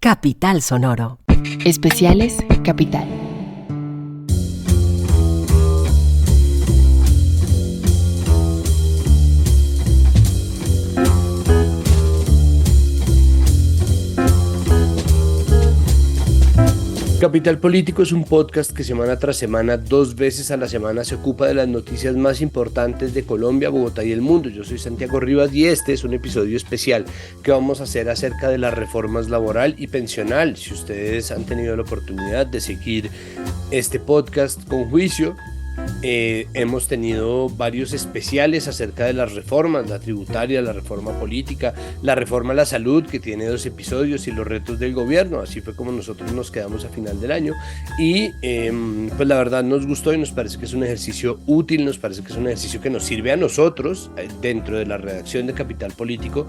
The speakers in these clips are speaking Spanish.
Capital Sonoro. Especiales Capital. Capital Político es un podcast que semana tras semana, 2 veces a la semana, se ocupa de las noticias más importantes de Colombia, Bogotá y el mundo. Yo soy Santiago Rivas y este es un episodio especial que vamos a hacer acerca de las reformas laboral y pensional. Si ustedes han tenido la oportunidad de seguir este podcast con juicio, hemos tenido varios especiales acerca de las reformas, la tributaria, la reforma política, la reforma a la salud, que tiene 2 episodios, y los retos del gobierno. Así fue como nosotros nos quedamos a final del año y pues la verdad nos gustó y nos parece que es un ejercicio útil, nos parece que es un ejercicio que nos sirve a nosotros dentro de la redacción de Capital Político,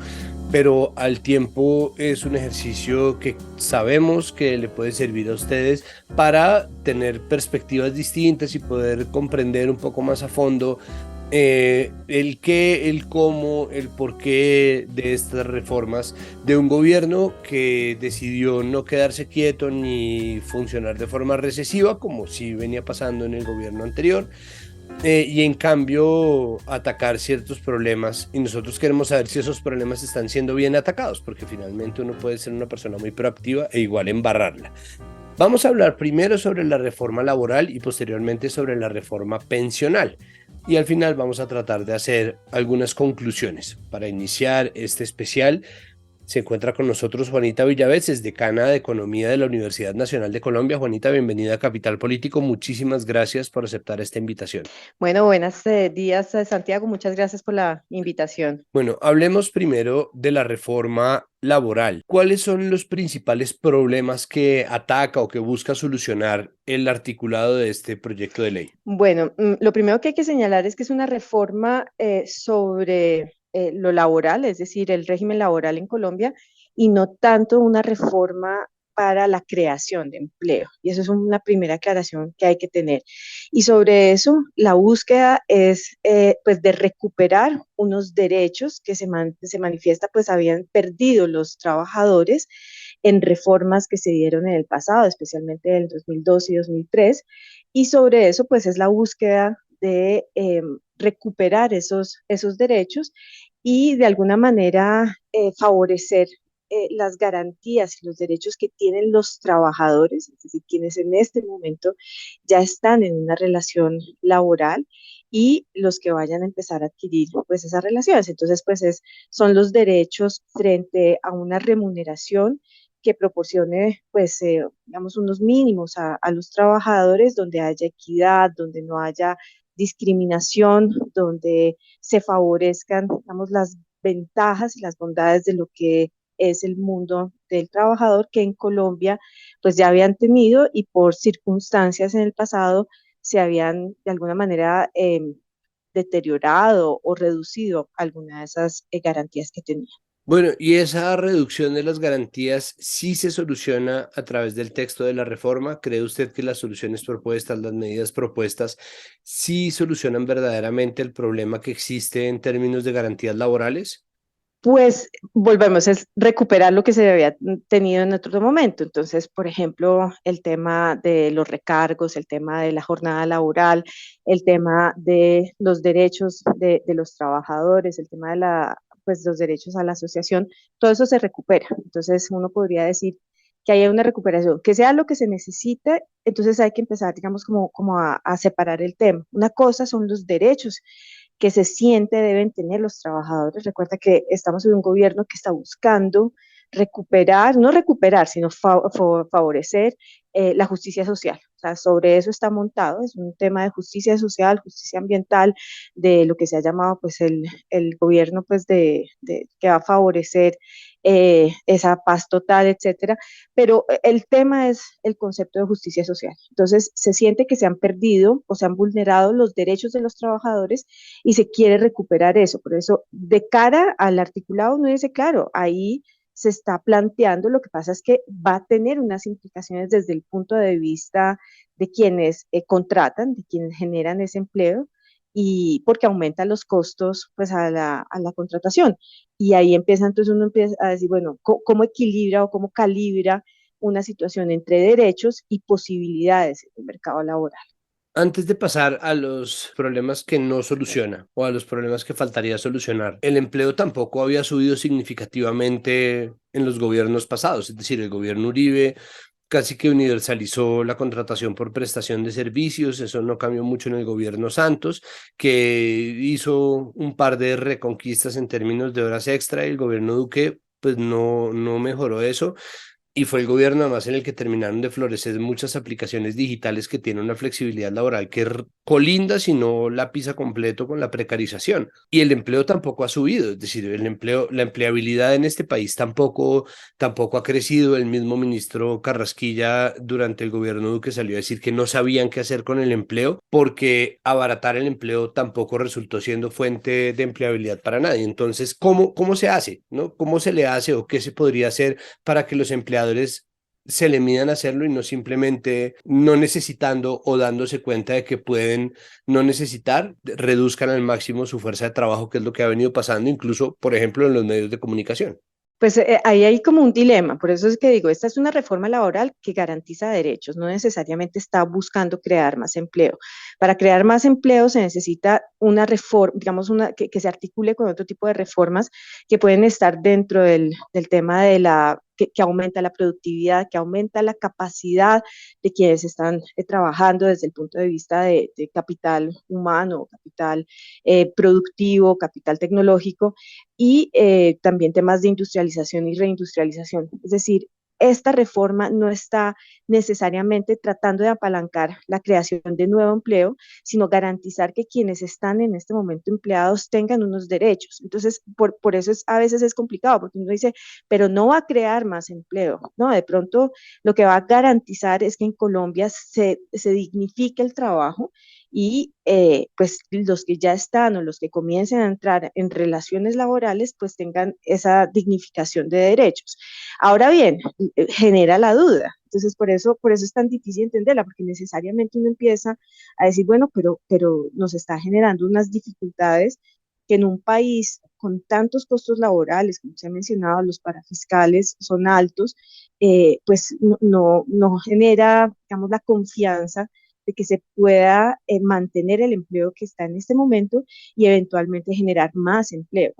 pero al tiempo es un ejercicio que sabemos que le puede servir a ustedes para tener perspectivas distintas y poder comprender un poco más a fondo el qué, el cómo, el porqué de estas reformas de un gobierno que decidió no quedarse quieto ni funcionar de forma recesiva, como sí venía pasando en el gobierno anterior, y en cambio atacar ciertos problemas, y nosotros queremos saber si esos problemas están siendo bien atacados, porque finalmente uno puede ser una persona muy proactiva e igual embarrarla. Vamos a hablar primero sobre la reforma laboral y posteriormente sobre la reforma pensional. Y al final vamos a tratar de hacer algunas conclusiones. Para iniciar este especial, se encuentra con nosotros Juanita Villavez, es decana de Economía de la Universidad Nacional de Colombia. Juanita, bienvenida a Capital Político. Muchísimas gracias por aceptar esta invitación. Bueno, buenos días, Santiago. Muchas gracias por la invitación. Bueno, hablemos primero de la reforma laboral. ¿Cuáles son los principales problemas que ataca o que busca solucionar el articulado de este proyecto de ley? Bueno, lo primero que hay que señalar es que es una reforma sobre lo laboral, es decir, el régimen laboral en Colombia, y no tanto una reforma para la creación de empleo. Y eso es una primera aclaración que hay que tener. Y sobre eso, la búsqueda es pues de recuperar unos derechos que se manifiesta pues habían perdido los trabajadores en reformas que se dieron en el pasado, especialmente en el 2002 y 2003. Y sobre eso pues es la búsqueda de recuperar esos derechos y de alguna manera favorecer las garantías y los derechos que tienen los trabajadores, es decir, quienes en este momento ya están en una relación laboral y los que vayan a empezar a adquirir pues esas relaciones. Entonces, pues son los derechos frente a una remuneración que proporcione, pues, digamos, unos mínimos a los trabajadores, donde haya equidad, donde no haya discriminación, donde se favorezcan, digamos, las ventajas y las bondades de lo que es el mundo del trabajador, que en Colombia pues ya habían tenido y por circunstancias en el pasado se habían de alguna manera deteriorado o reducido alguna de esas garantías que tenía. Bueno, y esa reducción de las garantías sí se soluciona a través del texto de la reforma. ¿Cree usted que las soluciones propuestas, las medidas propuestas, sí solucionan verdaderamente el problema que existe en términos de garantías laborales? Pues volvemos a recuperar lo que se había tenido en otro momento. Entonces, por ejemplo, el tema de los recargos, el tema de la jornada laboral, el tema de los derechos de los trabajadores, el tema de pues, los derechos a la asociación, todo eso se recupera. Entonces, uno podría decir que haya una recuperación, que sea lo que se necesite, entonces hay que empezar, digamos, como a separar el tema. Una cosa son los derechos que se siente deben tener los trabajadores. Recuerda que estamos en un gobierno que está buscando recuperar, no recuperar, sino favorecer la justicia social. O sea, sobre eso está montado, es un tema de justicia social, justicia ambiental, de lo que se ha llamado pues el gobierno pues que va a favorecer esa paz total, etcétera, pero el tema es el concepto de justicia social. Entonces, se siente que se han perdido o se han vulnerado los derechos de los trabajadores y se quiere recuperar eso. Por eso, de cara al articulado, uno dice, claro, ahí se está planteando, lo que pasa es que va a tener unas implicaciones desde el punto de vista de quienes contratan, de quienes generan ese empleo, y porque aumenta los costos pues a la contratación. Y ahí empieza, entonces uno empieza a decir, bueno, ¿cómo equilibra o cómo calibra una situación entre derechos y posibilidades en el mercado laboral? Antes de pasar a los problemas que no soluciona o a los problemas que faltaría solucionar, el empleo tampoco había subido significativamente en los gobiernos pasados, es decir, el gobierno Uribe casi que universalizó la contratación por prestación de servicios, eso no cambió mucho en el gobierno Santos, que hizo un par de reconquistas en términos de horas extra, y el gobierno Duque pues no mejoró eso. Y fue el gobierno además en el que terminaron de florecer muchas aplicaciones digitales que tienen una flexibilidad laboral que colinda, si no la pisa completo con la precarización. Y el empleo tampoco ha subido, es decir, el empleo, la empleabilidad en este país tampoco ha crecido. El mismo ministro Carrasquilla durante el gobierno Duque salió a decir que no sabían qué hacer con el empleo porque abaratar el empleo tampoco resultó siendo fuente de empleabilidad para nadie. Entonces, ¿cómo se hace? ¿No? ¿Cómo se le hace o qué se podría hacer para que los empleadores se le midan a hacerlo y no simplemente no necesitando o dándose cuenta de que pueden no necesitar, reduzcan al máximo su fuerza de trabajo, que es lo que ha venido pasando incluso, por ejemplo, en los medios de comunicación? Pues ahí hay como un dilema, por eso es que digo, esta es una reforma laboral que garantiza derechos, no necesariamente está buscando crear más empleo. Para crear más empleo se necesita una reforma, digamos, que se articule con otro tipo de reformas que pueden estar dentro del tema de que aumenta la productividad, que aumenta la capacidad de quienes están trabajando desde el punto de vista de capital humano, capital productivo, capital tecnológico y también temas de industrialización y reindustrialización. Es decir, esta reforma no está necesariamente tratando de apalancar la creación de nuevo empleo, sino garantizar que quienes están en este momento empleados tengan unos derechos. Entonces, por eso a veces es complicado, porque uno dice, pero no va a crear más empleo. No, de pronto lo que va a garantizar es que en Colombia se dignifique el trabajo y pues los que ya están o los que comiencen a entrar en relaciones laborales pues tengan esa dignificación de derechos. Ahora bien, genera la duda. Entonces, por eso es tan difícil entenderla, porque necesariamente uno empieza a decir, bueno, pero nos está generando unas dificultades que en un país con tantos costos laborales, como se ha mencionado, los parafiscales son altos, pues no genera, digamos, la confianza de que se pueda mantener el empleo que está en este momento y eventualmente generar más empleo.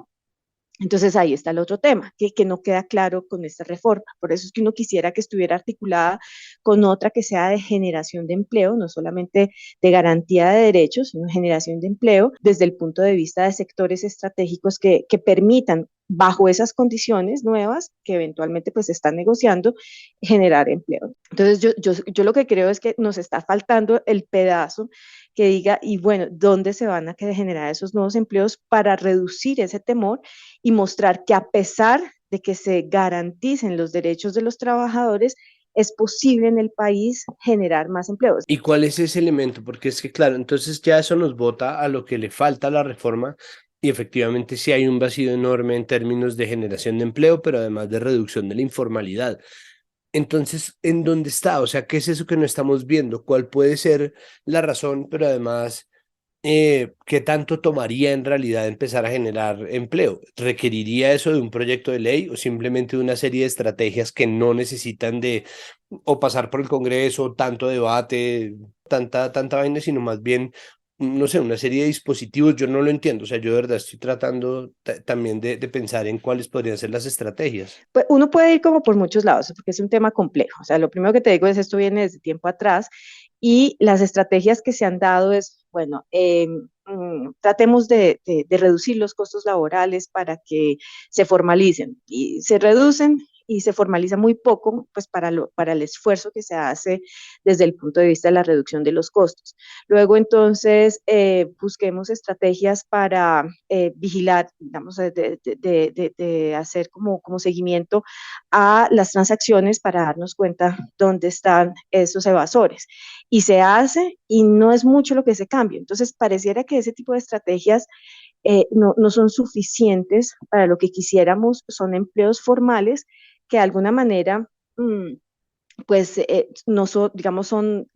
Entonces ahí está el otro tema, que no queda claro con esta reforma. Por eso es que uno quisiera que estuviera articulada con otra que sea de generación de empleo, no solamente de garantía de derechos, sino generación de empleo desde el punto de vista de sectores estratégicos que permitan, bajo esas condiciones nuevas que eventualmente pues se están negociando, generar empleo. Entonces yo lo que creo es que nos está faltando el pedazo que diga, y bueno, ¿dónde se van a generar esos nuevos empleos para reducir ese temor y mostrar que a pesar de que se garanticen los derechos de los trabajadores, es posible en el país generar más empleos? ¿Y cuál es ese elemento? Porque es que, claro, entonces ya eso nos bota a lo que le falta a la reforma y efectivamente sí hay un vacío enorme en términos de generación de empleo, pero además de reducción de la informalidad. Entonces, ¿en dónde está? O sea, ¿qué es eso que no estamos viendo? ¿Cuál puede ser la razón? Pero además, ¿qué tanto tomaría en realidad empezar a generar empleo? ¿Requeriría eso de un proyecto de ley o simplemente de una serie de estrategias que no necesitan de o pasar por el Congreso, tanto debate, tanta vaina, sino más bien, no sé, una serie de dispositivos? Yo no lo entiendo. O sea, yo de verdad estoy tratando también de pensar en cuáles podrían ser las estrategias. Pues uno puede ir como por muchos lados, porque es un tema complejo. O sea, lo primero que te digo es esto viene desde tiempo atrás y las estrategias que se han dado es, bueno, tratemos de reducir los costos laborales para que se formalicen y se reducen y se formaliza muy poco, pues para el esfuerzo que se hace desde el punto de vista de la reducción de los costos. Luego, entonces, busquemos estrategias para vigilar, digamos, de hacer como seguimiento a las transacciones para darnos cuenta dónde están esos evasores. Y se hace y no es mucho lo que se cambia. Entonces, pareciera que ese tipo de estrategias no son suficientes para lo que quisiéramos, son empleos formales que de alguna manera, pues, no son, digamos, son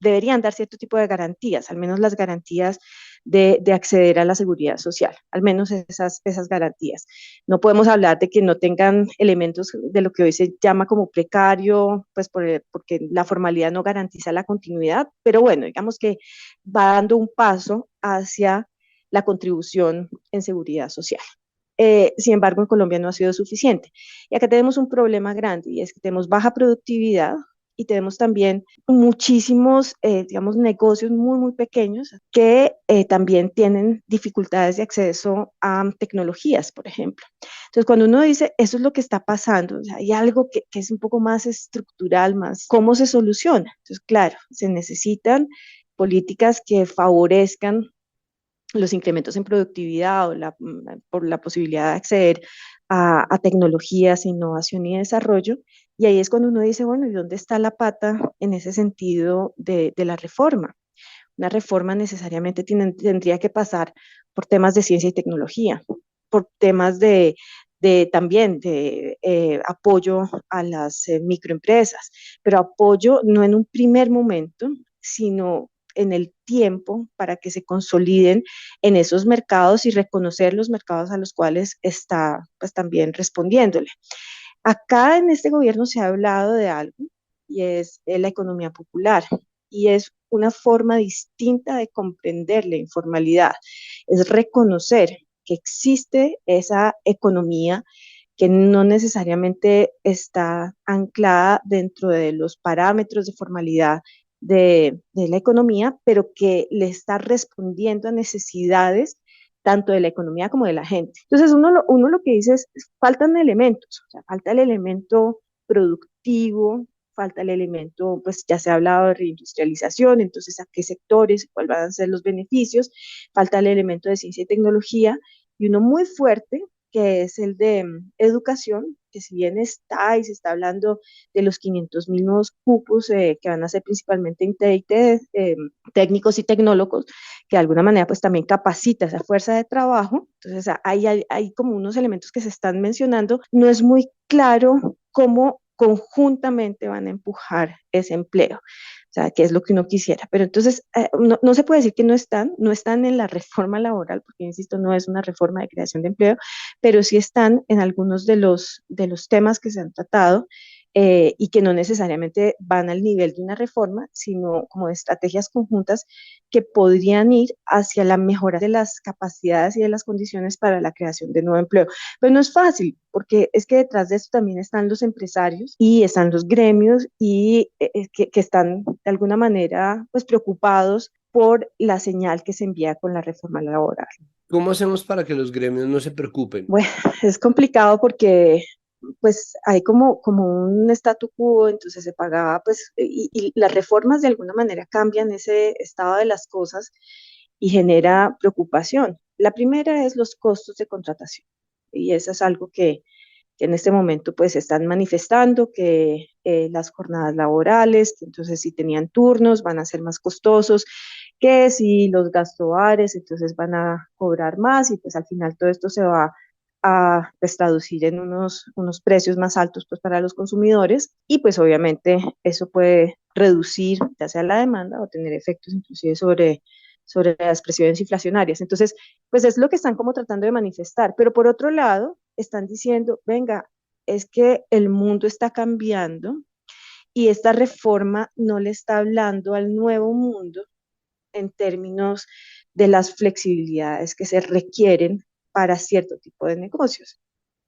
deberían dar cierto tipo de garantías, al menos las garantías de acceder a la seguridad social, al menos esas garantías. No podemos hablar de que no tengan elementos de lo que hoy se llama como precario, pues porque la formalidad no garantiza la continuidad, pero bueno, digamos que va dando un paso hacia la contribución en seguridad social. Sin embargo, en Colombia no ha sido suficiente. Y acá tenemos un problema grande y es que tenemos baja productividad y tenemos también muchísimos, digamos, negocios muy, muy pequeños que también tienen dificultades de acceso a tecnologías, por ejemplo. Entonces, cuando uno dice, eso es lo que está pasando, o sea, hay algo que es un poco más estructural, más, ¿cómo se soluciona? Entonces, claro, se necesitan políticas que favorezcan los incrementos en productividad o por la posibilidad de acceder a tecnologías, innovación y desarrollo. Y ahí es cuando uno dice, bueno, ¿y dónde está la pata en ese sentido de la reforma? Una reforma necesariamente tendría que pasar por temas de ciencia y tecnología, por temas también de apoyo a las microempresas, pero apoyo no en un primer momento, sino en el tiempo para que se consoliden en esos mercados y reconocer los mercados a los cuales está pues también respondiéndole. Acá en este gobierno se ha hablado de algo y es la economía popular y es una forma distinta de comprender la informalidad, es reconocer que existe esa economía que no necesariamente está anclada dentro de los parámetros de formalidad de la economía, pero que le está respondiendo a necesidades tanto de la economía como de la gente. Entonces uno lo que dice es, faltan elementos, o sea, falta el elemento productivo, falta el elemento, pues ya se ha hablado de reindustrialización, entonces a qué sectores, cuáles van a ser los beneficios, falta el elemento de ciencia y tecnología, y uno muy fuerte, que es el de educación, que si bien está y se está hablando de los 500.000 nuevos cupos que van a ser principalmente técnicos y tecnólogos, que de alguna manera pues también capacita esa fuerza de trabajo. Entonces hay como unos elementos que se están mencionando, no es muy claro cómo conjuntamente van a empujar ese empleo. O sea, que es lo que uno quisiera. Pero entonces, no se puede decir que no están en la reforma laboral, porque, insisto, no es una reforma de creación de empleo, pero sí están en algunos de los temas que se han tratado y que no necesariamente van al nivel de una reforma, sino como de estrategias conjuntas que podrían ir hacia la mejora de las capacidades y de las condiciones para la creación de nuevo empleo. Pero no es fácil, porque es que detrás de esto también están los empresarios y están los gremios y que están de alguna manera pues preocupados por la señal que se envía con la reforma laboral. ¿Cómo hacemos para que los gremios no se preocupen? Bueno, es complicado porque pues hay como un statu quo, entonces se pagaba, pues, y las reformas de alguna manera cambian ese estado de las cosas y genera preocupación. La primera es los costos de contratación, y eso es algo que en este momento pues se están manifestando, que las jornadas laborales, que entonces si tenían turnos van a ser más costosos, que si los gastobares entonces van a cobrar más y pues al final todo esto se va a pues, traducir en unos precios más altos pues, para los consumidores y pues obviamente eso puede reducir ya sea la demanda o tener efectos inclusive sobre las presiones inflacionarias. Entonces, pues es lo que están como tratando de manifestar, pero por otro lado, están diciendo, venga, es que el mundo está cambiando y esta reforma no le está hablando al nuevo mundo en términos de las flexibilidades que se requieren para cierto tipo de negocios.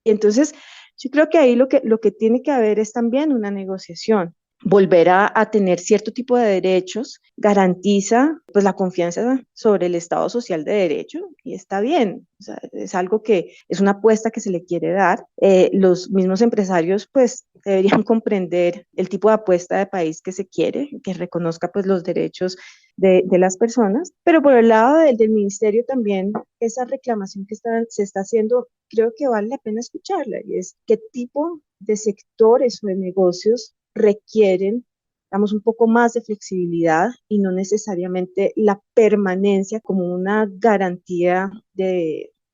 Y entonces, yo creo que ahí lo que tiene que haber es también una negociación. Volver a tener cierto tipo de derechos garantiza pues la confianza sobre el Estado social de derecho y está bien, o sea, es algo que es una apuesta que se le quiere dar. Los mismos empresarios pues deberían comprender el tipo de apuesta de país que se quiere, que reconozca pues los derechos de las personas, pero por el lado del ministerio también esa reclamación que se está haciendo, creo que vale la pena escucharla y es qué tipo de sectores o de negocios requieren, damos un poco más de flexibilidad y no necesariamente la permanencia como una garantía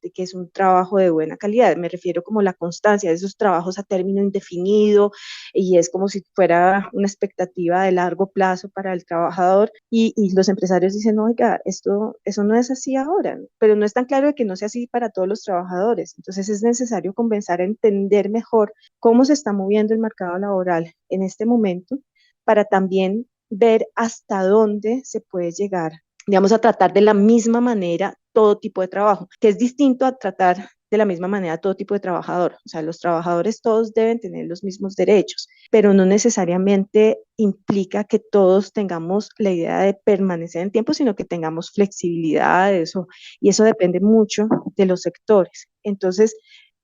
de que es un trabajo de buena calidad. Me refiero como la constancia de esos trabajos a término indefinido y es como si fuera una expectativa de largo plazo para el trabajador y los empresarios dicen, oiga, eso no es así ahora, pero no es tan claro de que no sea así para todos los trabajadores. Entonces es necesario comenzar a entender mejor cómo se está moviendo el mercado laboral en este momento para también ver hasta dónde se puede llegar, digamos, a tratar de la misma manera todo tipo de trabajo, que es distinto a tratar de la misma manera todo tipo de trabajador. O sea, los trabajadores todos deben tener los mismos derechos, pero no necesariamente implica que todos tengamos la idea de permanecer en tiempo, sino que tengamos flexibilidad, y eso depende mucho de los sectores. Entonces,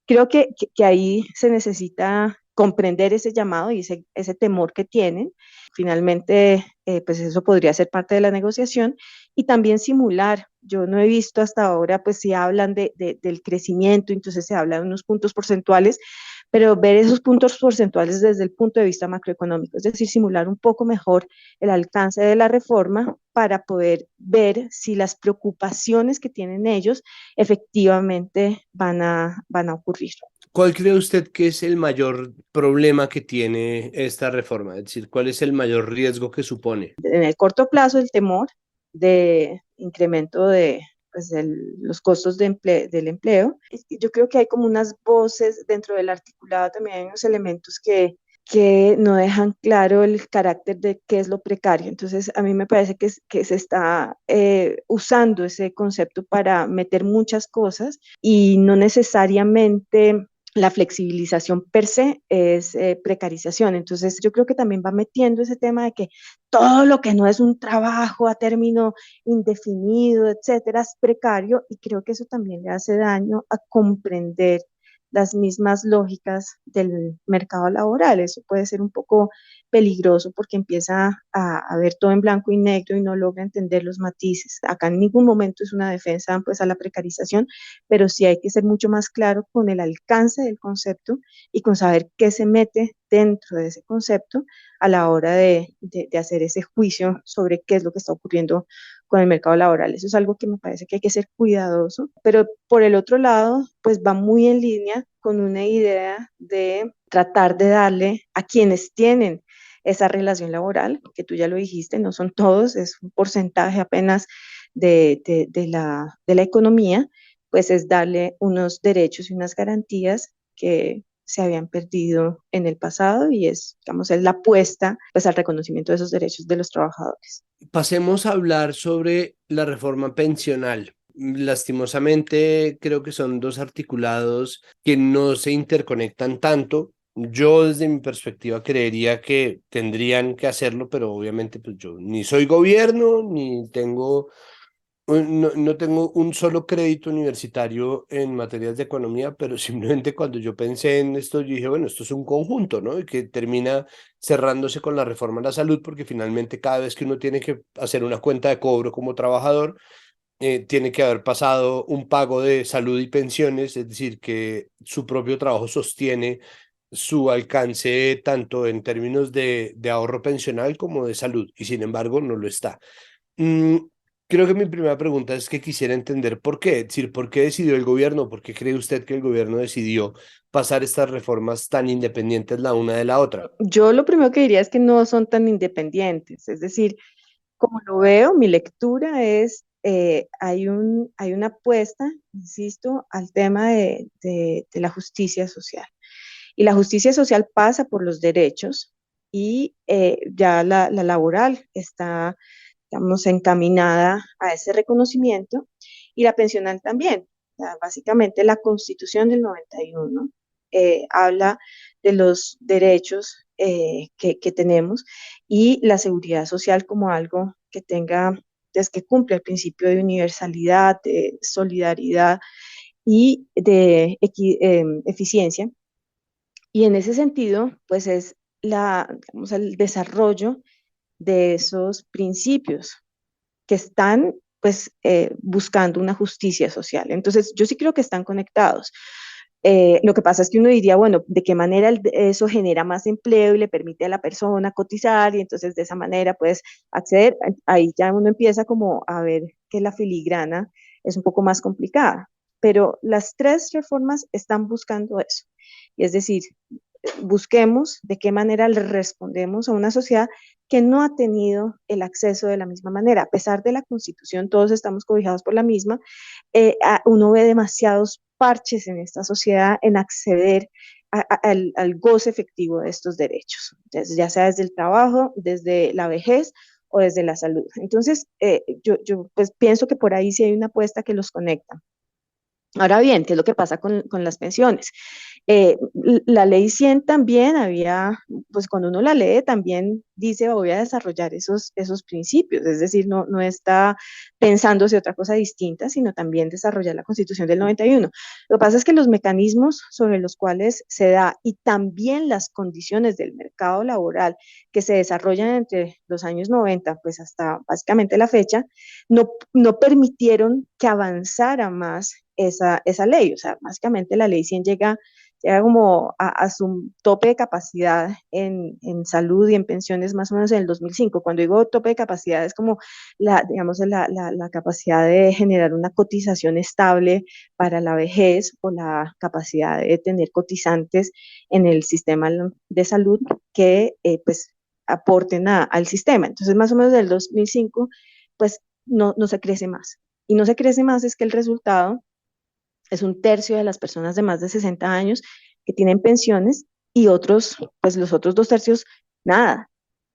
creo que ahí se necesita comprender ese llamado y ese temor que tienen. Finalmente, pues eso podría ser parte de la negociación y también simular. Yo no he visto hasta ahora, pues si hablan del crecimiento, entonces se habla de unos puntos porcentuales, pero ver esos puntos porcentuales desde el punto de vista macroeconómico, es decir, simular un poco mejor el alcance de la reforma para poder ver si las preocupaciones que tienen ellos efectivamente van a ocurrir. ¿Cuál cree usted que es el mayor problema que tiene esta reforma? Es decir, ¿cuál es el mayor riesgo que supone? En el corto plazo, el temor de incremento de pues, los costos del empleo. Yo creo que hay como unas voces dentro del articulado, también hay unos elementos que no dejan claro el carácter de qué es lo precario. Entonces, a mí me parece que se está usando ese concepto para meter muchas cosas y no necesariamente la flexibilización per se es precarización. Entonces, yo creo que también va metiendo ese tema de que todo lo que no es un trabajo a término indefinido, etcétera, es precario y creo que eso también le hace daño a comprender las mismas lógicas del mercado laboral. Eso puede ser un poco peligroso porque empieza a ver todo en blanco y negro y no logra entender los matices. Acá en ningún momento es una defensa pues a la precarización, pero sí hay que ser mucho más claro con el alcance del concepto y con saber qué se mete dentro de ese concepto a la hora de hacer ese juicio sobre qué es lo que está ocurriendo con el mercado laboral. Eso es algo que me parece que hay que ser cuidadoso, pero por el otro lado, pues va muy en línea con una idea de tratar de darle a quienes tienen esa relación laboral, que tú ya lo dijiste, no son todos, es un porcentaje apenas de la economía, pues es darle unos derechos y unas garantías que se habían perdido en el pasado y es, digamos, es la apuesta pues al reconocimiento de esos derechos de los trabajadores. Pasemos a hablar sobre la reforma pensional. Lastimosamente, creo que son dos articulados que no se interconectan tanto. Yo desde mi perspectiva creería que tendrían que hacerlo, pero obviamente pues yo ni soy gobierno, ni tengo no tengo un solo crédito universitario en materias de economía, pero simplemente cuando yo pensé en esto, yo dije, bueno, esto es un conjunto, ¿no? Y que termina cerrándose con la reforma a la salud, porque finalmente cada vez que uno tiene que hacer una cuenta de cobro como trabajador, tiene que haber pasado un pago de salud y pensiones, es decir, que su propio trabajo sostiene su alcance tanto en términos de ahorro pensional como de salud, y sin embargo no lo está. Mm, Creo que mi primera pregunta es que quisiera entender por qué, es decir, por qué decidió el gobierno, por qué cree usted que el gobierno decidió pasar estas reformas tan independientes la una de la otra. Yo lo primero que diría es que no son tan independientes, es decir, como lo veo, mi lectura es, hay una apuesta, insisto, al tema de la justicia social. Y la justicia social pasa por los derechos y ya la laboral está, digamos, encaminada a ese reconocimiento y la pensional también. O sea, básicamente la Constitución del 91 habla de los derechos que tenemos y la seguridad social como algo que tenga, es que cumple el principio de universalidad, de solidaridad y de eficiencia. Y en ese sentido, pues es digamos, el desarrollo de esos principios que están pues buscando una justicia social. Entonces, yo sí creo que están conectados. Lo que pasa es que uno diría, bueno, ¿de qué manera eso genera más empleo y le permite a la persona cotizar y entonces de esa manera puedes acceder? Ahí ya uno empieza como a ver que la filigrana es un poco más complicada. pero las tres reformas están buscando eso. Y es decir, busquemos de qué manera le respondemos a una sociedad que no ha tenido el acceso de la misma manera. A pesar de la Constitución, todos estamos cobijados por la misma, uno ve demasiados parches en esta sociedad en acceder al goce efectivo de estos derechos, ya sea desde el trabajo, desde la vejez o desde la salud. Entonces, yo pues pienso que por ahí sí hay una apuesta que los conecta. Ahora bien, ¿qué es lo que pasa con las pensiones? La ley 100 también había, pues cuando uno la lee también dice voy a desarrollar esos principios, es decir, no está pensándose otra cosa distinta, sino también desarrollar la Constitución del 91. Lo que pasa es que los mecanismos sobre los cuales se da y también las condiciones del mercado laboral que se desarrollan entre los años 90, pues hasta básicamente la fecha, no permitieron que avanzara más esa ley. O sea, básicamente la ley 100 llega como a su tope de capacidad en salud y en pensiones más o menos en el 2005. Cuando digo tope de capacidad es como digamos, la capacidad de generar una cotización estable para la vejez o la capacidad de tener cotizantes en el sistema de salud que pues aporten al sistema. Entonces, más o menos del 2005, pues no se crece más. Y no se crece más es que el resultado es un tercio de las personas de más de 60 años que tienen pensiones y otros, pues los otros dos tercios, nada.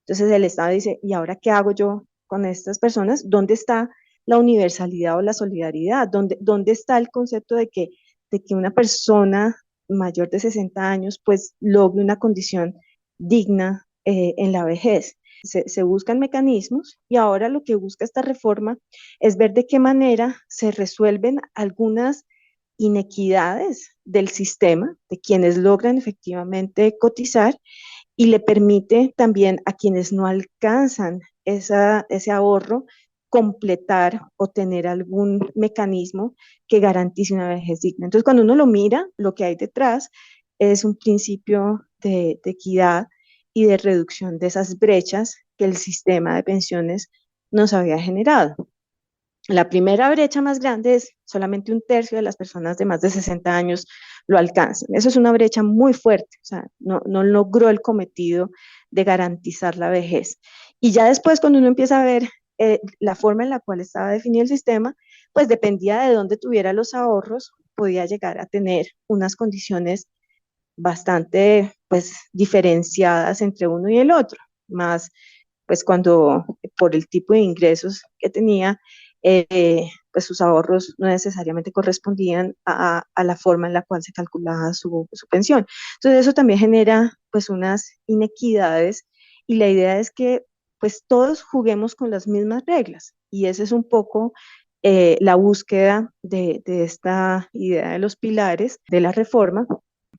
Entonces el Estado dice, ¿y ahora qué hago yo con estas personas? ¿Dónde está la universalidad o la solidaridad? ¿Dónde está el concepto de que una persona mayor de 60 años pues logre una condición digna en la vejez? Se buscan mecanismos y ahora lo que busca esta reforma es ver de qué manera se resuelven algunas inequidades del sistema, de quienes logran efectivamente cotizar y le permite también a quienes no alcanzan ese ahorro completar o tener algún mecanismo que garantice una vejez digna. Entonces, cuando uno lo mira, lo que hay detrás es un principio de equidad y de reducción de esas brechas que el sistema de pensiones nos había generado. La primera brecha más grande es solamente un tercio de las personas de más de 60 años lo alcanzan. Eso es una brecha muy fuerte, o sea, no logró el cometido de garantizar la vejez. Y ya después, cuando uno empieza a ver la forma en la cual estaba definido el sistema, pues dependía de dónde tuviera los ahorros, podía llegar a tener unas condiciones bastante, pues, diferenciadas entre uno y el otro, más, pues, cuando por el tipo de ingresos que tenía, pues sus ahorros no necesariamente correspondían a la forma en la cual se calculaba su pensión. Entonces eso también genera pues unas inequidades y la idea es que pues todos juguemos con las mismas reglas y esa es un poco la búsqueda de esta idea de los pilares de la reforma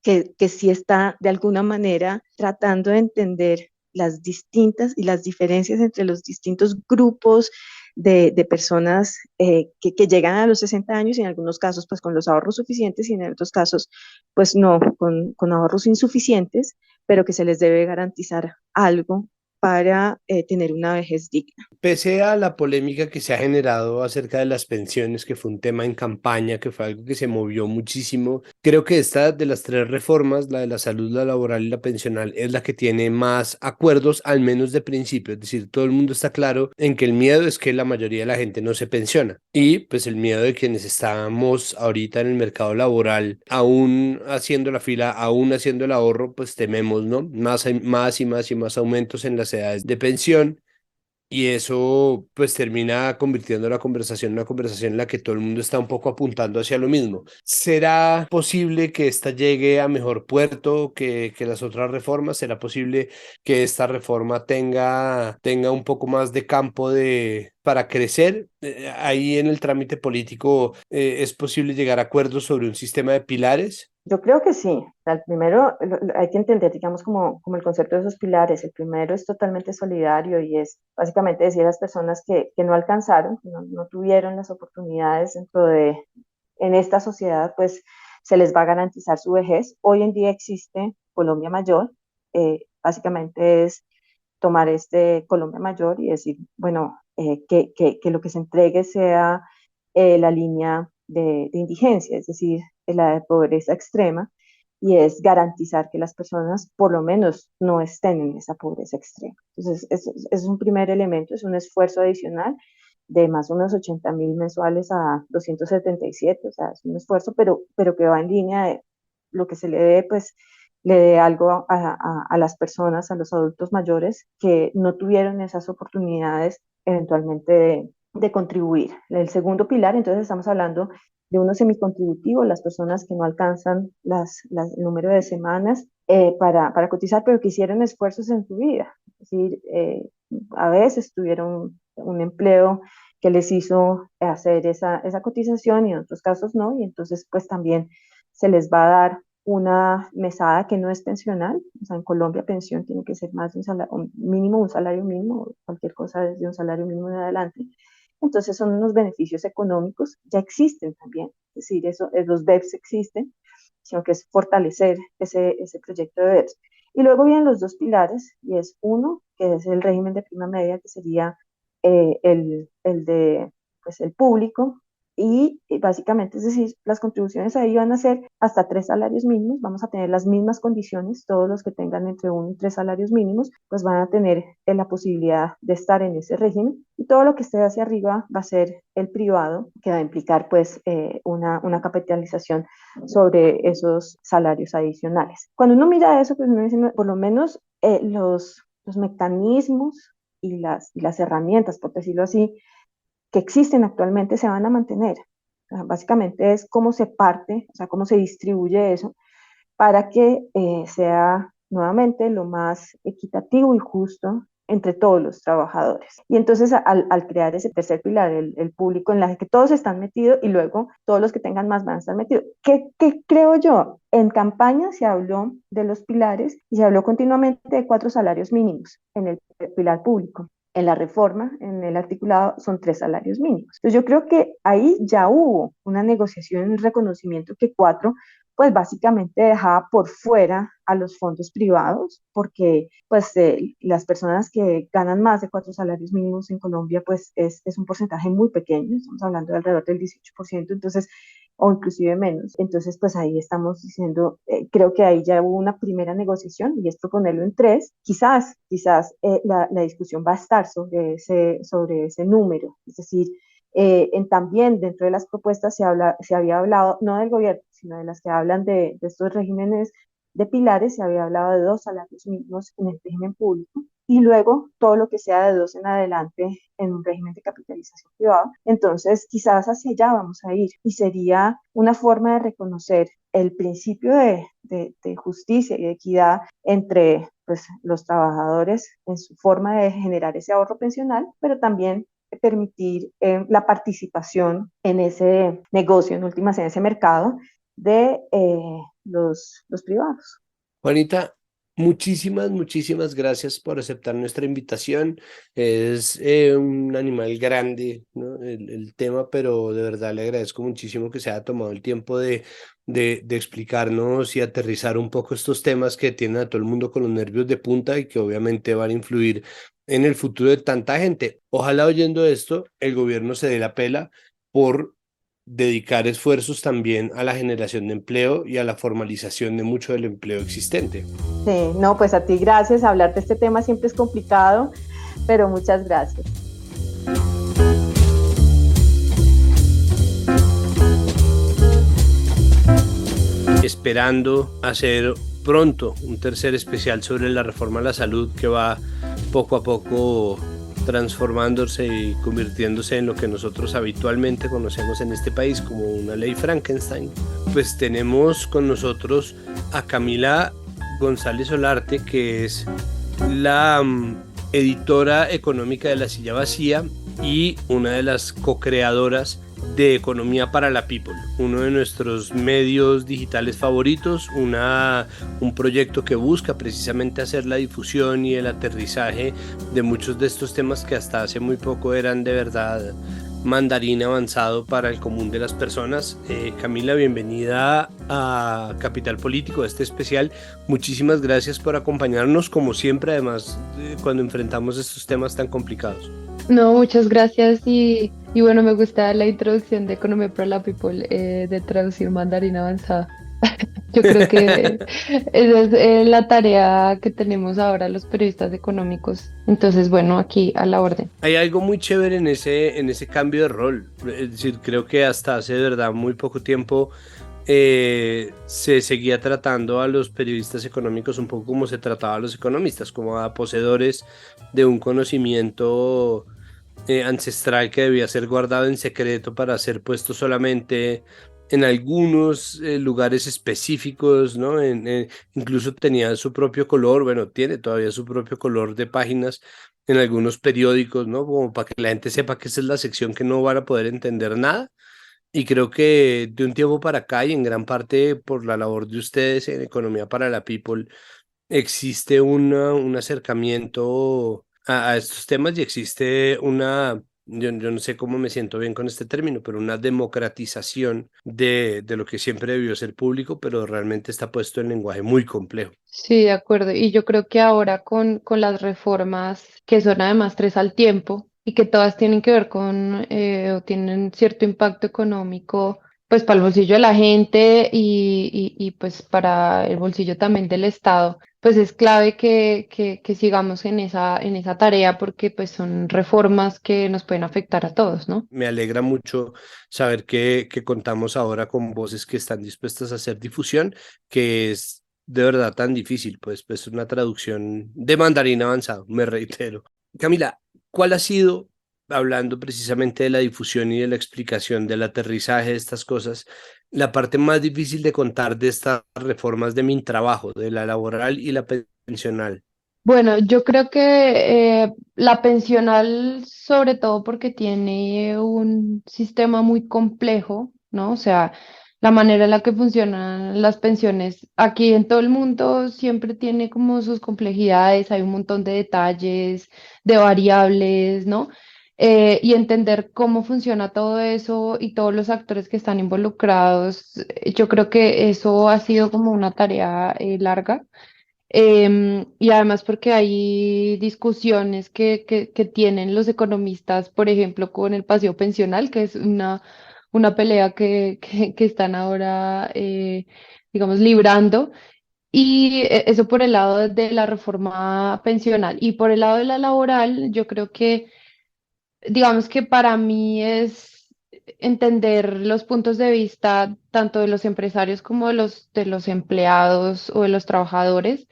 que sí está de alguna manera tratando de entender las distintas y las diferencias entre los distintos grupos de personas que llegan a los 60 años y en algunos casos pues con los ahorros suficientes y en otros casos pues no, con ahorros insuficientes, pero que se les debe garantizar algo para tener una vejez digna. Pese a la polémica que se ha generado acerca de las pensiones, que fue un tema en campaña, que fue algo que se movió muchísimo, creo que esta de las tres reformas, la de la salud, la laboral y la pensional, es la que tiene más acuerdos, al menos de principio. Es decir, todo el mundo está claro en que el miedo es que la mayoría de la gente no se pensiona y pues el miedo de quienes estamos ahorita en el mercado laboral, aún haciendo la fila, aún haciendo el ahorro, pues tememos, ¿no? Más y más y más aumentos en las edades de pensión. Y eso pues termina convirtiendo la conversación en una conversación en la que todo el mundo está un poco apuntando hacia lo mismo. ¿Será posible que esta llegue a mejor puerto que las otras reformas? ¿Será posible que esta reforma tenga un poco más de campo para crecer? Ahí en el trámite político, ¿es posible llegar a acuerdos sobre un sistema de pilares? Yo creo que sí. O sea, el primero, hay que entender, digamos, como el concepto de esos pilares. El primero es totalmente solidario y es básicamente decir a las personas que no alcanzaron, que no tuvieron las oportunidades en esta sociedad, pues se les va a garantizar su vejez. Hoy en día existe Colombia Mayor. Básicamente es tomar este Colombia Mayor y decir, bueno, que lo que se entregue sea la línea de indigencia, es decir, la de pobreza extrema, y es garantizar que las personas por lo menos no estén en esa pobreza extrema. Entonces, es un primer elemento, es un esfuerzo adicional de más o menos 80.000 mensuales a 277, o sea, es un esfuerzo, pero que va en línea de lo que se le dé, pues, le dé algo a las personas, a los adultos mayores que no tuvieron esas oportunidades eventualmente de contribuir. El segundo pilar, entonces estamos hablando de uno semicontributivo, las personas que no alcanzan el número de semanas para cotizar, pero que hicieron esfuerzos en su vida. Es decir, a veces tuvieron un empleo que les hizo hacer esa cotización y en otros casos no, y entonces pues también se les va a dar una mesada que no es pensional. O sea, en Colombia pensión tiene que ser más de un salario mínimo, cualquier cosa desde un salario mínimo en adelante. Entonces son unos beneficios económicos, ya existen también, es decir, los BEPS existen, sino que es fortalecer ese proyecto de BEPS. Y luego vienen los dos pilares, y es uno, que es el régimen de prima media, que sería el de pues, el público, y básicamente, es decir, las contribuciones ahí van a ser hasta 3 salarios mínimos, vamos a tener las mismas condiciones, todos los que tengan entre 1 y 3 salarios mínimos, pues van a tener la posibilidad de estar en ese régimen, y todo lo que esté hacia arriba va a ser el privado, que va a implicar pues una capitalización sobre esos salarios adicionales. Cuando uno mira eso, pues uno dice, por lo menos los mecanismos y las herramientas, por decirlo así, que existen actualmente se van a mantener. O sea, básicamente es cómo se parte, o sea, cómo se distribuye eso para que sea nuevamente lo más equitativo y justo entre todos los trabajadores. Y entonces al crear ese tercer pilar, el público, en la que todos están metidos y luego todos los que tengan más van a estar metidos. ¿Qué creo yo? En campaña se habló de los pilares y se habló continuamente de 4 salarios mínimos en el pilar público. En la reforma, en el articulado, son 3 salarios mínimos. Entonces yo creo que ahí ya hubo una negociación, un reconocimiento que 4, pues básicamente dejaba por fuera a los fondos privados, porque pues las personas que ganan más de 4 salarios mínimos en Colombia, pues es un porcentaje muy pequeño, estamos hablando de alrededor del 18%, entonces o inclusive menos. Entonces, pues ahí estamos diciendo, creo que ahí ya hubo una primera negociación y es proponerlo en 3. Quizás la discusión va a estar sobre ese número, es decir, también dentro de las propuestas se había hablado, no del gobierno, sino de las que hablan de estos regímenes de pilares, se había hablado de 2 salarios mínimos en el régimen público y luego todo lo que sea de 2 en adelante en un régimen de capitalización privada. Entonces, quizás hacia allá vamos a ir y sería una forma de reconocer el principio de justicia y de equidad entre pues, los trabajadores en su forma de generar ese ahorro pensional, pero también permitir la participación en ese negocio, en últimas, en ese mercado de los privados. Juanita, muchísimas gracias por aceptar nuestra invitación. Es un animal grande, ¿no? El tema, pero de verdad le agradezco muchísimo que se haya tomado el tiempo de explicarnos y aterrizar un poco estos temas que tienen a todo el mundo con los nervios de punta y que obviamente van a influir en el futuro de tanta gente. Ojalá oyendo esto, el gobierno se dé la pela por dedicar esfuerzos también a la generación de empleo y a la formalización de mucho del empleo existente. Sí, no, pues a ti gracias. Hablar de este tema siempre es complicado, pero muchas gracias. Esperando hacer pronto un tercer especial sobre la reforma a la salud que va poco a poco transformándose y convirtiéndose en lo que nosotros habitualmente conocemos en este país como una ley Frankenstein. Pues tenemos con nosotros a Camila González Solarte, que es la editora económica de La Silla Vacía y una de las co-creadoras de Economía para la People, uno de nuestros medios digitales favoritos, un proyecto que busca precisamente hacer la difusión y el aterrizaje de muchos de estos temas que hasta hace muy poco eran de verdad mandarín avanzado para el común de las personas. Camila, bienvenida a Capital Político, este especial. Muchísimas gracias por acompañarnos, como siempre, además, cuando enfrentamos estos temas tan complicados. No, muchas gracias y bueno, me gusta la introducción de Economía para la People, de traducir mandarín avanzado. Yo creo que esa es la tarea que tenemos ahora los periodistas económicos. Entonces, bueno, aquí a la orden. Hay algo muy chévere en ese cambio de rol. Es decir, creo que hasta hace de verdad muy poco tiempo se seguía tratando a los periodistas económicos un poco como se trataba a los economistas, como a poseedores de un conocimiento ancestral que debía ser guardado en secreto para ser puesto solamente en algunos lugares específicos, ¿no? Incluso tenía su propio color, bueno, tiene todavía su propio color de páginas en algunos periódicos, ¿no? Como para que la gente sepa que esa es la sección que no van a poder entender nada. Y creo que de un tiempo para acá, y en gran parte por la labor de ustedes en Economía para la People, existe un acercamiento a estos temas y existe yo no sé cómo me siento bien con este término, pero una democratización de lo que siempre debió ser público, pero realmente está puesto en lenguaje muy complejo. Sí, de acuerdo. Y yo creo que ahora con las reformas que son además tres al tiempo y que todas tienen que ver con o tienen cierto impacto económico, pues para el bolsillo de la gente y pues para el bolsillo también del Estado, pues es clave que sigamos en esa tarea porque pues son reformas que nos pueden afectar a todos, ¿no? Me alegra mucho saber que contamos ahora con voces que están dispuestas a hacer difusión, que es de verdad tan difícil, pues una traducción de mandarín avanzado, me reitero. Camila, ¿cuál ha sido, hablando precisamente de la difusión y de la explicación del aterrizaje de estas cosas, la parte más difícil de contar de estas reformas de mi trabajo, de la laboral y la pensional? Bueno, yo creo que la pensional, sobre todo porque tiene un sistema muy complejo, ¿no? O sea, la manera en la que funcionan las pensiones aquí en todo el mundo siempre tiene como sus complejidades, hay un montón de detalles, de variables, ¿no? Y entender cómo funciona todo eso y todos los actores que están involucrados, yo creo que eso ha sido como una tarea larga. Y además porque hay discusiones que tienen los economistas, por ejemplo, con el paseo pensional, que es una pelea que están ahora, digamos, librando. Y eso por el lado de la reforma pensional. Y por el lado de la laboral, yo creo que digamos que para mí es entender los puntos de vista tanto de los empresarios como de los empleados o de los trabajadores,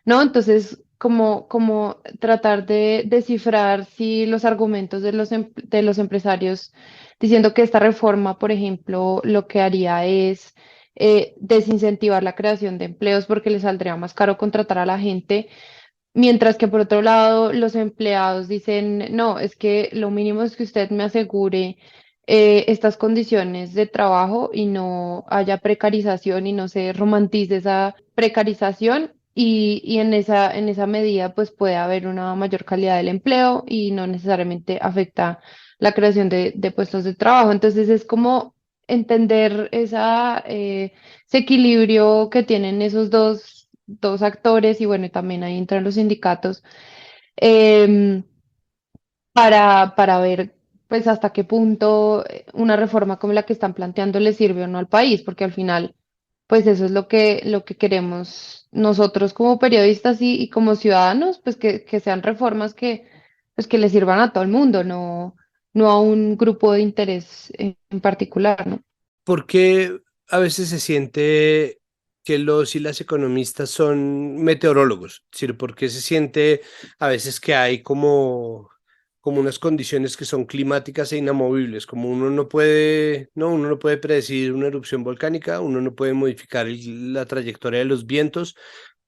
¿no? Entonces, como tratar de descifrar si los argumentos de de los empresarios diciendo que esta reforma, por ejemplo, lo que haría es desincentivar la creación de empleos porque les saldría más caro contratar a la gente. Mientras que por otro lado, los empleados dicen, no, es que lo mínimo es que usted me asegure estas condiciones de trabajo y no haya precarización y no se romantice esa precarización y en esa medida pues puede haber una mayor calidad del empleo y no necesariamente afecta la creación de puestos de trabajo. Entonces es como entender ese equilibrio que tienen esos dos actores y bueno, y también ahí entran los sindicatos em, para ver pues hasta qué punto una reforma como la que están planteando le sirve o no al país, porque al final pues eso es lo que queremos nosotros como periodistas y como ciudadanos, pues que sean reformas pues que le sirvan a todo el mundo, no a un grupo de interés en particular, ¿no? ¿Por qué a veces se siente que los y las economistas son meteorólogos? Es decir, ¿por qué se siente a veces que hay como unas condiciones que son climáticas e inamovibles? Como uno no puede predecir una erupción volcánica, uno no puede modificar la trayectoria de los vientos,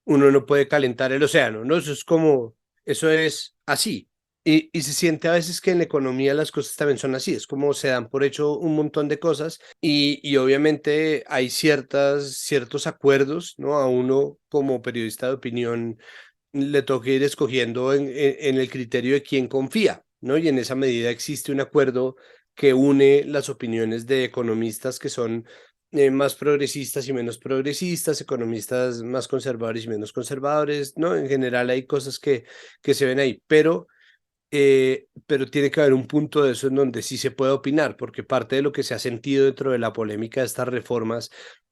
uno no puede calentar el océano, ¿no? Eso es así. Y se siente a veces que en la economía las cosas también son así, es como se dan por hecho un montón de cosas y obviamente hay ciertos acuerdos, ¿no? A uno como periodista de opinión le toca ir escogiendo en el criterio de quién confía, ¿no? Y en esa medida existe un acuerdo que une las opiniones de economistas que son más progresistas y menos progresistas, economistas más conservadores y menos conservadores, ¿no? En general hay cosas que se ven ahí, pero tiene que haber un punto de eso en donde sí se puede opinar, porque parte de lo que se ha sentido dentro de la polémica de estas reformas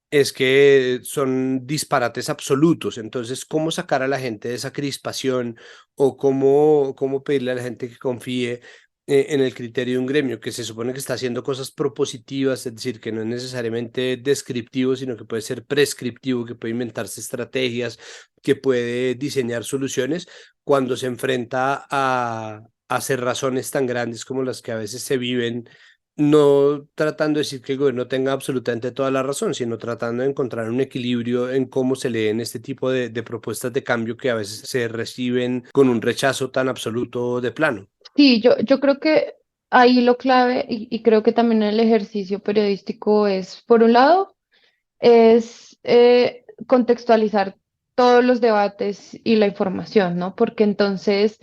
es que son disparates absolutos. Entonces, ¿cómo sacar a la gente de esa crispación o cómo pedirle a la gente que confíe en el criterio de un gremio que se supone que está haciendo cosas propositivas, es decir, que no es necesariamente descriptivo, sino que puede ser prescriptivo, que puede inventarse estrategias, que puede diseñar soluciones cuando se enfrenta a cerrazones tan grandes como las que a veces se viven, no tratando de decir que el gobierno tenga absolutamente toda la razón, sino tratando de encontrar un equilibrio en cómo se leen este tipo de propuestas de cambio que a veces se reciben con un rechazo tan absoluto de plano. Sí, yo creo que ahí lo clave y creo que también el ejercicio periodístico es, por un lado, es contextualizar todos los debates y la información, ¿no? Porque entonces,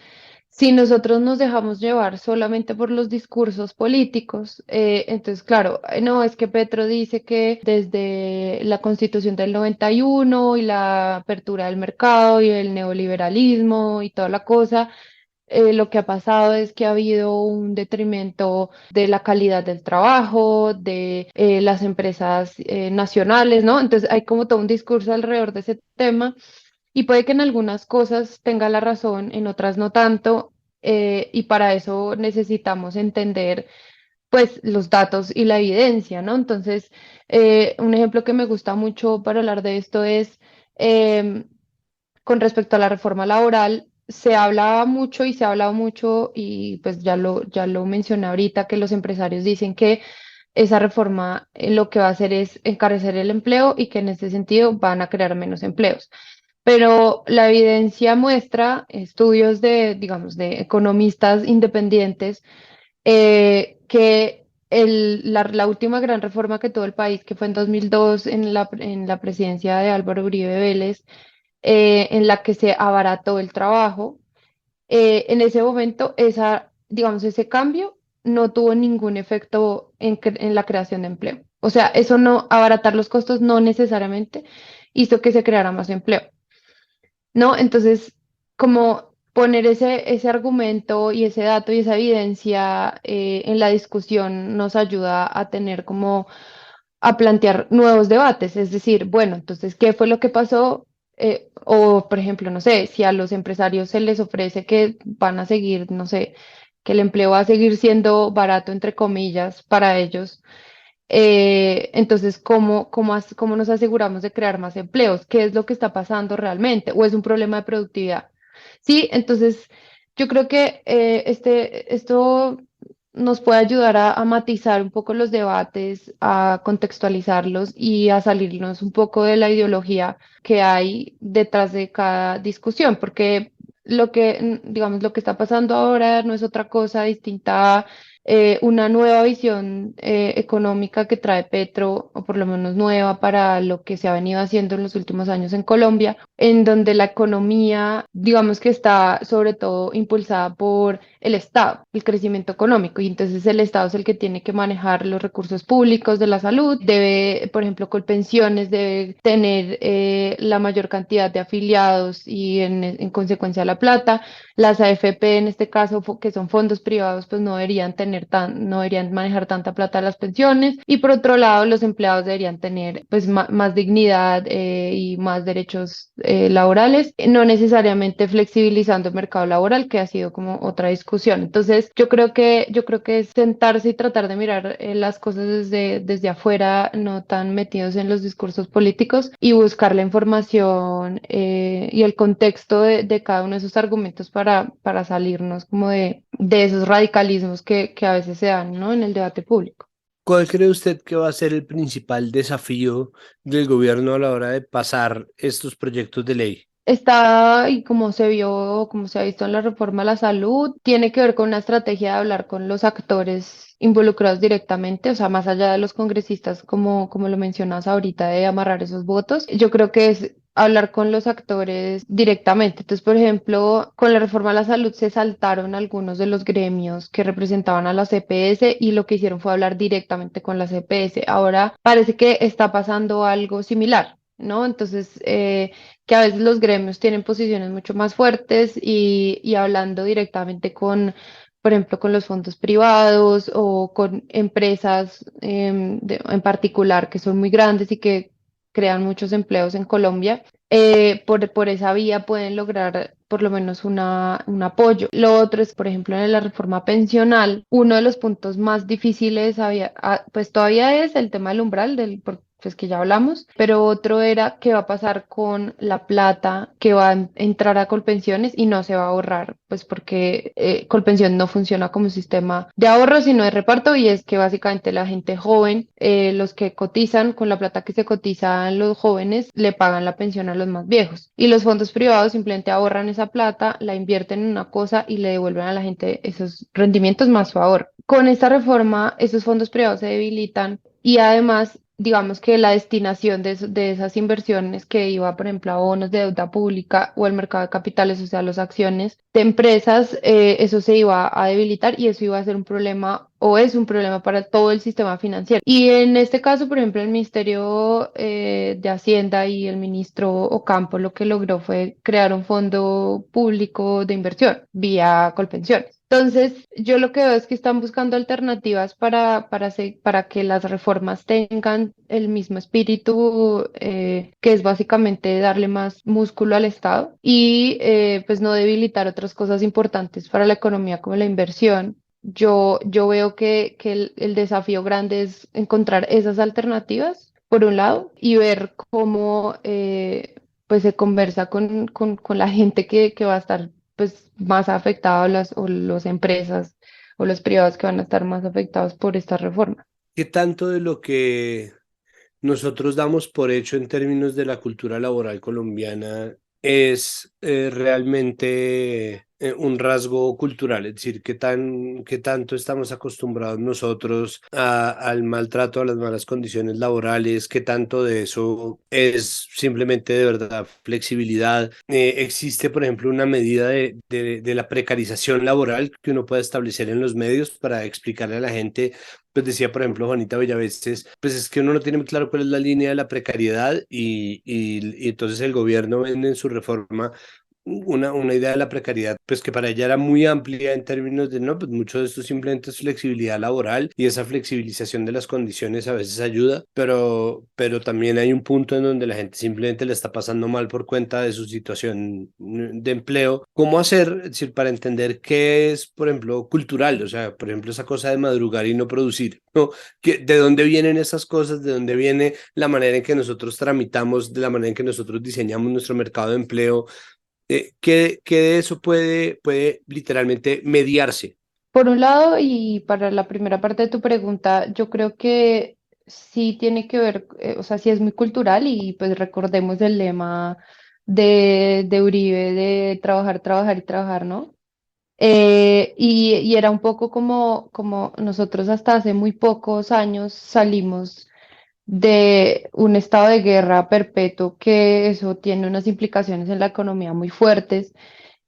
si nosotros nos dejamos llevar solamente por los discursos políticos, entonces, claro, no, es que Petro dice que desde la Constitución del 91 y la apertura del mercado y el neoliberalismo y toda la cosa, lo que ha pasado es que ha habido un detrimento de la calidad del trabajo, de las empresas nacionales, ¿no? Entonces hay como todo un discurso alrededor de ese tema y puede que en algunas cosas tenga la razón, en otras no tanto, y para eso necesitamos entender pues los datos y la evidencia, ¿no? Entonces, un ejemplo que me gusta mucho para hablar de esto es em, con respecto a la reforma laboral, se hablaba mucho y se ha hablado mucho y pues ya lo mencioné ahorita que los empresarios dicen que esa reforma lo que va a hacer es encarecer el empleo y que en ese sentido van a crear menos empleos. Pero la evidencia muestra estudios de, digamos, de economistas independientes que la última gran reforma que tuvo el país, que fue en 2002 en la presidencia de Álvaro Uribe Vélez, en la que se abarató el trabajo. En ese momento, digamos, ese cambio no tuvo ningún efecto en la creación de empleo. O sea, eso no, abaratar los costos no necesariamente hizo que se creara más empleo, ¿no? Entonces, como poner ese argumento y ese dato y esa evidencia en la discusión nos ayuda a tener como a plantear nuevos debates, es decir, bueno, entonces, ¿qué fue lo que pasó? O, por ejemplo, no sé, si a los empresarios se les ofrece que van a seguir, no sé, que el empleo va a seguir siendo barato, entre comillas, para ellos, entonces, ¿cómo nos aseguramos de crear más empleos? ¿Qué es lo que está pasando realmente? ¿O es un problema de productividad? Sí, entonces yo creo que esto nos puede ayudar a matizar un poco los debates, a contextualizarlos y a salirnos un poco de la ideología que hay detrás de cada discusión, porque digamos, lo que está pasando ahora no es otra cosa distinta a una nueva visión económica que trae Petro, o por lo menos nueva para lo que se ha venido haciendo en los últimos años en Colombia, en donde la economía, digamos que está sobre todo impulsada por el Estado, el crecimiento económico, y entonces el Estado es el que tiene que manejar los recursos públicos de la salud, debe, por ejemplo, con pensiones, debe tener la mayor cantidad de afiliados y en consecuencia la plata. Las AFP en este caso, que son fondos privados, pues no deberían manejar tanta plata a las pensiones. Y por otro lado, los empleados deberían tener pues más dignidad y más derechos laborales, no necesariamente flexibilizando el mercado laboral, que ha sido como otra discusión. Entonces, yo creo que es sentarse y tratar de mirar las cosas desde afuera, no tan metidos en los discursos políticos y buscar la información y el contexto de cada uno de esos argumentos para salirnos como de esos radicalismos que a veces se dan, ¿no? En el debate público. ¿Cuál cree usted que va a ser el principal desafío del gobierno a la hora de pasar estos proyectos de ley? Está, y como se vio, como se ha visto en la reforma a la salud, tiene que ver con una estrategia de hablar con los actores involucrados directamente, o sea, más allá de los congresistas, como lo mencionas ahorita, de amarrar esos votos. Yo creo que es hablar con los actores directamente. Entonces, por ejemplo, con la reforma a la salud se saltaron algunos de los gremios que representaban a la CPS y lo que hicieron fue hablar directamente con la CPS. Ahora parece que está pasando algo similar, ¿no? Entonces, que a veces los gremios tienen posiciones mucho más fuertes y hablando directamente con, por ejemplo, con los fondos privados o con empresas en particular que son muy grandes y que crean muchos empleos en Colombia, por esa vía pueden lograr por lo menos un apoyo. Lo otro es, por ejemplo, en la reforma pensional, uno de los puntos más difíciles pues todavía es el tema del umbral pues que ya hablamos, pero otro era qué va a pasar con la plata que va a entrar a Colpensiones y no se va a ahorrar, pues porque Colpensión no funciona como un sistema de ahorro, sino de reparto, y es que básicamente la gente joven, los que cotizan con la plata que se cotizan los jóvenes, le pagan la pensión a los más viejos. Y los fondos privados simplemente ahorran esa plata, la invierten en una cosa y le devuelven a la gente esos rendimientos más su ahorro. Con esta reforma, esos fondos privados se debilitan y además, digamos que la destinación de esas inversiones que iba, por ejemplo, a bonos de deuda pública o el mercado de capitales, o sea, las acciones de empresas, eso se iba a debilitar y eso iba a ser un problema o es un problema para todo el sistema financiero. Y en este caso, por ejemplo, el Ministerio de Hacienda y el ministro Ocampo lo que logró fue crear un fondo público de inversión vía Colpensiones. Entonces, yo lo que veo es que están buscando alternativas para que las reformas tengan el mismo espíritu, que es básicamente darle más músculo al Estado y pues no debilitar otras cosas importantes para la economía como la inversión. Yo veo que el desafío grande es encontrar esas alternativas, por un lado, y ver cómo pues se conversa con la gente que va a estar pues más afectadas, o las empresas o los privados que van a estar más afectados por esta reforma. ¿Qué tanto de lo que nosotros damos por hecho en términos de la cultura laboral colombiana es realmente un rasgo cultural? Es decir, qué tanto estamos acostumbrados nosotros al maltrato, a las malas condiciones laborales, qué tanto de eso es simplemente de verdad flexibilidad? Existe, por ejemplo, una medida de la precarización laboral que uno puede establecer en los medios para explicarle a la gente. Pues decía, por ejemplo, Juanita Villaveses, pues es que uno no tiene muy claro cuál es la línea de la precariedad y entonces el gobierno vende en su reforma una idea de la precariedad, pues que para ella era muy amplia en términos de, no, pues mucho de esto simplemente es flexibilidad laboral y esa flexibilización de las condiciones a veces ayuda, pero también hay un punto en donde la gente simplemente le está pasando mal por cuenta de su situación de empleo. ¿Cómo hacer, es decir, para entender qué es, por ejemplo, cultural? O sea, por ejemplo, esa cosa de madrugar y no producir, ¿no? ¿De dónde vienen esas cosas? ¿De dónde viene la manera en que nosotros tramitamos, de la manera en que nosotros diseñamos nuestro mercado de empleo? ¿Qué de eso puede literalmente mediarse? Por un lado, y para la primera parte de tu pregunta, yo creo que sí tiene que ver, o sea, sí es muy cultural y pues recordemos el lema de Uribe de trabajar, trabajar y trabajar, ¿no? Y era un poco como nosotros hasta hace muy pocos años salimos de un estado de guerra perpetuo, que eso tiene unas implicaciones en la economía muy fuertes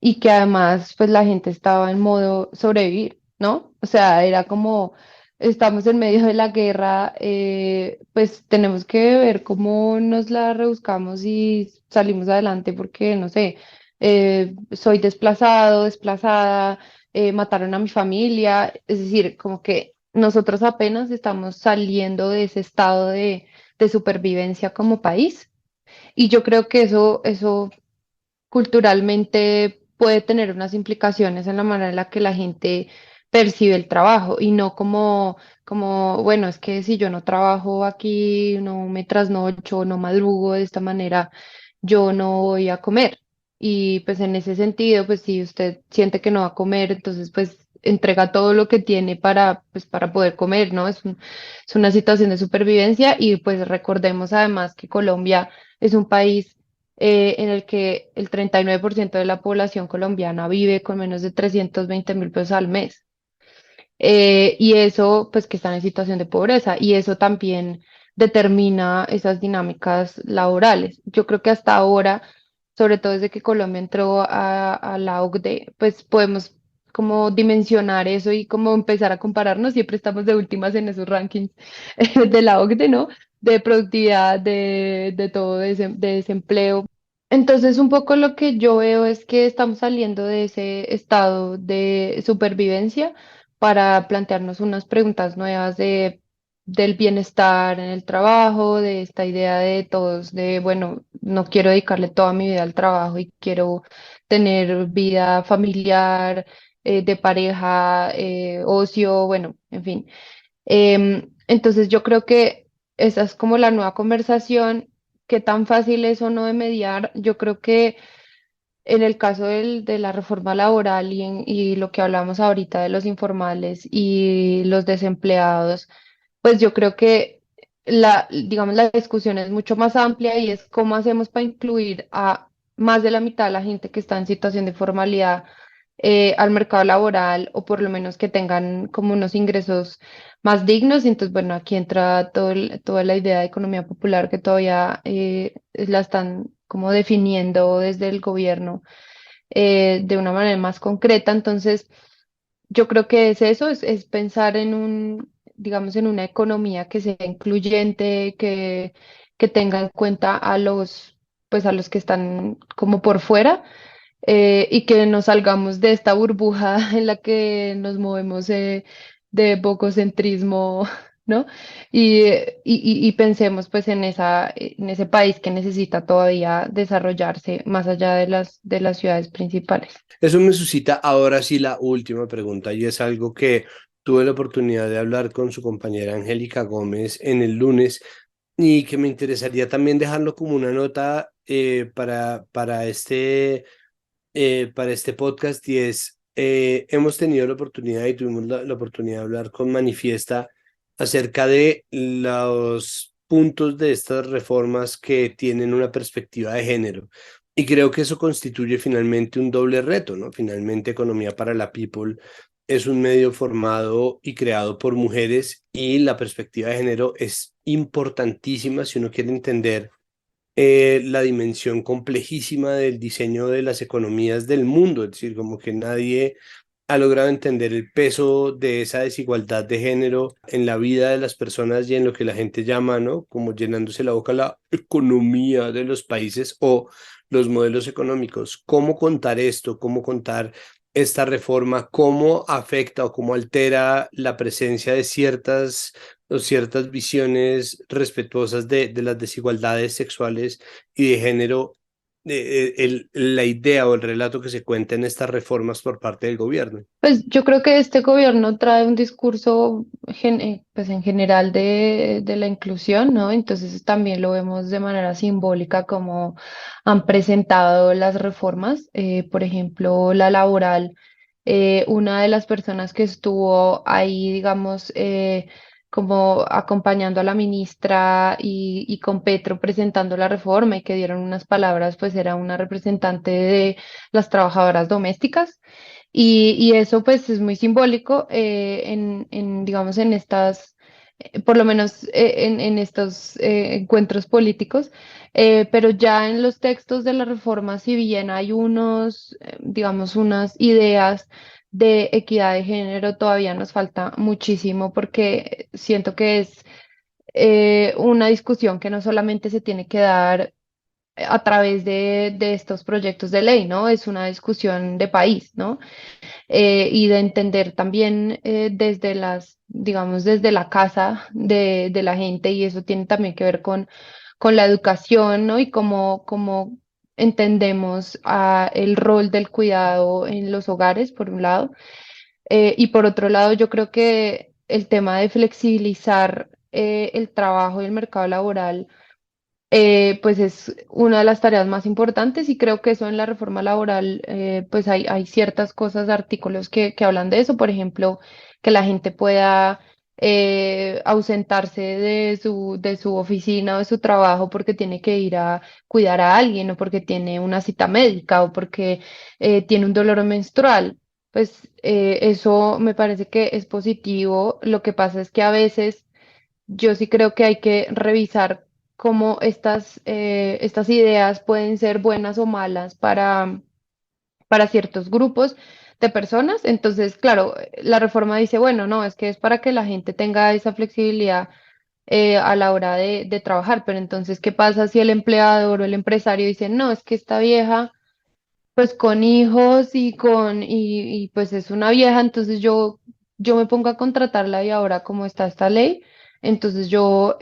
y que además pues la gente estaba en modo sobrevivir, ¿no? O sea, era como estamos en medio de la guerra, pues tenemos que ver cómo nos la rebuscamos y salimos adelante porque, no sé, soy desplazado, desplazada, mataron a mi familia, es decir, como que nosotros apenas estamos saliendo de ese estado de supervivencia como país. Y yo creo que eso culturalmente puede tener unas implicaciones en la manera en la que la gente percibe el trabajo y no bueno, es que si yo no trabajo aquí, no me trasnocho, no madrugo de esta manera, yo no voy a comer. Y pues en ese sentido, pues si usted siente que no va a comer, entonces pues entrega todo lo que tiene pues, para poder comer, ¿no? Es una situación de supervivencia y pues recordemos además que Colombia es un país en el que el 39% de la población colombiana vive con menos de 320.000 pesos al mes. Y eso, pues que están en situación de pobreza, y eso también determina esas dinámicas laborales. Yo creo que hasta ahora, sobre todo desde que Colombia entró a la OCDE, pues podemos como dimensionar eso y como empezar a compararnos. Siempre estamos de últimas en esos rankings de la OCDE, ¿no? De productividad, de todo, de desempleo. Entonces, un poco lo que yo veo es que estamos saliendo de ese estado de supervivencia para plantearnos unas preguntas nuevas del bienestar en el trabajo, de esta idea de todos, de, bueno, no quiero dedicarle toda mi vida al trabajo y quiero tener vida familiar, de pareja, ocio, bueno, en fin. Entonces yo creo que esa es como la nueva conversación. ¿Qué tan fácil es o no de mediar? Yo creo que en el caso de la reforma laboral y lo que hablamos ahorita de los informales y los desempleados, pues yo creo que digamos, la discusión es mucho más amplia y es cómo hacemos para incluir a más de la mitad de la gente que está en situación de formalidad, al mercado laboral, o por lo menos que tengan como unos ingresos más dignos. Y entonces, bueno, aquí entra toda la idea de economía popular que todavía la están como definiendo desde el gobierno, de una manera más concreta. Entonces, yo creo que es eso, es pensar en digamos, en una economía que sea incluyente, que tenga en cuenta pues a los que están como por fuera, y que nos salgamos de esta burbuja en la que nos movemos, de bococentrismo, ¿no? Y pensemos pues en ese país que necesita todavía desarrollarse más allá de las ciudades principales. Eso me suscita ahora sí la última pregunta y es algo que tuve la oportunidad de hablar con su compañera Angélica Gómez en el lunes y que me interesaría también dejarlo como una nota, para este podcast, y es, hemos tenido la oportunidad y tuvimos la oportunidad de hablar con Manifiesta acerca de los puntos de estas reformas que tienen una perspectiva de género. Y creo que eso constituye finalmente un doble reto, ¿no? Finalmente, Economía para la People es un medio formado y creado por mujeres y la perspectiva de género es importantísima si uno quiere entender la dimensión complejísima del diseño de las economías del mundo. Es decir, como que nadie ha logrado entender el peso de esa desigualdad de género en la vida de las personas y en lo que la gente llama, ¿no? Como llenándose la boca, la economía de los países o los modelos económicos. ¿Cómo contar esto? ¿Cómo contar esta reforma? ¿Cómo afecta o cómo altera la presencia de ciertas o ciertas visiones respetuosas de las desigualdades sexuales y de género, la idea o el relato que se cuenta en estas reformas por parte del gobierno? Pues yo creo que este gobierno trae un discurso, pues en general, de la inclusión, ¿no? Entonces también lo vemos de manera simbólica como han presentado las reformas. Por ejemplo, la laboral. Una de las personas que estuvo ahí, digamos, como acompañando a la ministra y con Petro presentando la reforma y que dieron unas palabras, pues era una representante de las trabajadoras domésticas. Y eso pues es muy simbólico, digamos, por lo menos, en estos encuentros políticos. Pero ya en los textos de la reforma, si bien hay digamos, unas ideas de equidad de género, todavía nos falta muchísimo, porque siento que es una discusión que no solamente se tiene que dar a través de estos proyectos de ley, ¿no? Es una discusión de país, ¿no? Y de entender también, digamos, desde la casa de la gente. Y eso tiene también que ver con la educación, ¿no? Y cómo entendemos, el rol del cuidado en los hogares, por un lado. Y por otro lado, yo creo que el tema de flexibilizar el trabajo y el mercado laboral, pues es una de las tareas más importantes. Y creo que eso en la reforma laboral, pues hay ciertas cosas, artículos que hablan de eso. Por ejemplo, que la gente pueda ausentarse de su oficina o de su trabajo porque tiene que ir a cuidar a alguien o porque tiene una cita médica o porque tiene un dolor menstrual. Pues eso me parece que es positivo. Lo que pasa es que a veces yo sí creo que hay que revisar cómo estas ideas pueden ser buenas o malas para ciertos grupos de personas. Entonces, claro, la reforma dice, bueno, no, es que es para que la gente tenga esa flexibilidad a la hora de trabajar, pero entonces, ¿qué pasa si el empleador o el empresario dice, no, es que esta vieja pues con hijos y pues es una vieja, entonces yo me pongo a contratarla y ahora como está esta ley, entonces yo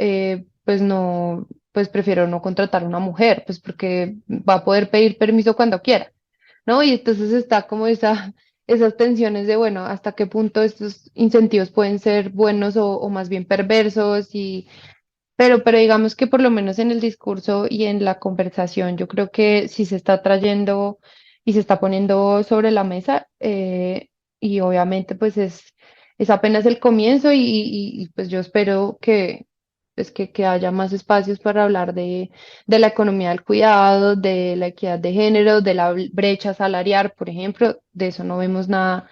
pues no, pues prefiero no contratar a una mujer, pues porque va a poder pedir permiso cuando quiera, ¿no? Y entonces está como esas tensiones de, bueno, hasta qué punto estos incentivos pueden ser buenos o más bien perversos pero digamos que por lo menos en el discurso y en la conversación, yo creo que sí se está trayendo y se está poniendo sobre la mesa, y obviamente pues es apenas el comienzo y, pues yo espero que haya más espacios para hablar de la economía del cuidado, de la equidad de género, de la brecha salarial, por ejemplo, de eso no vemos nada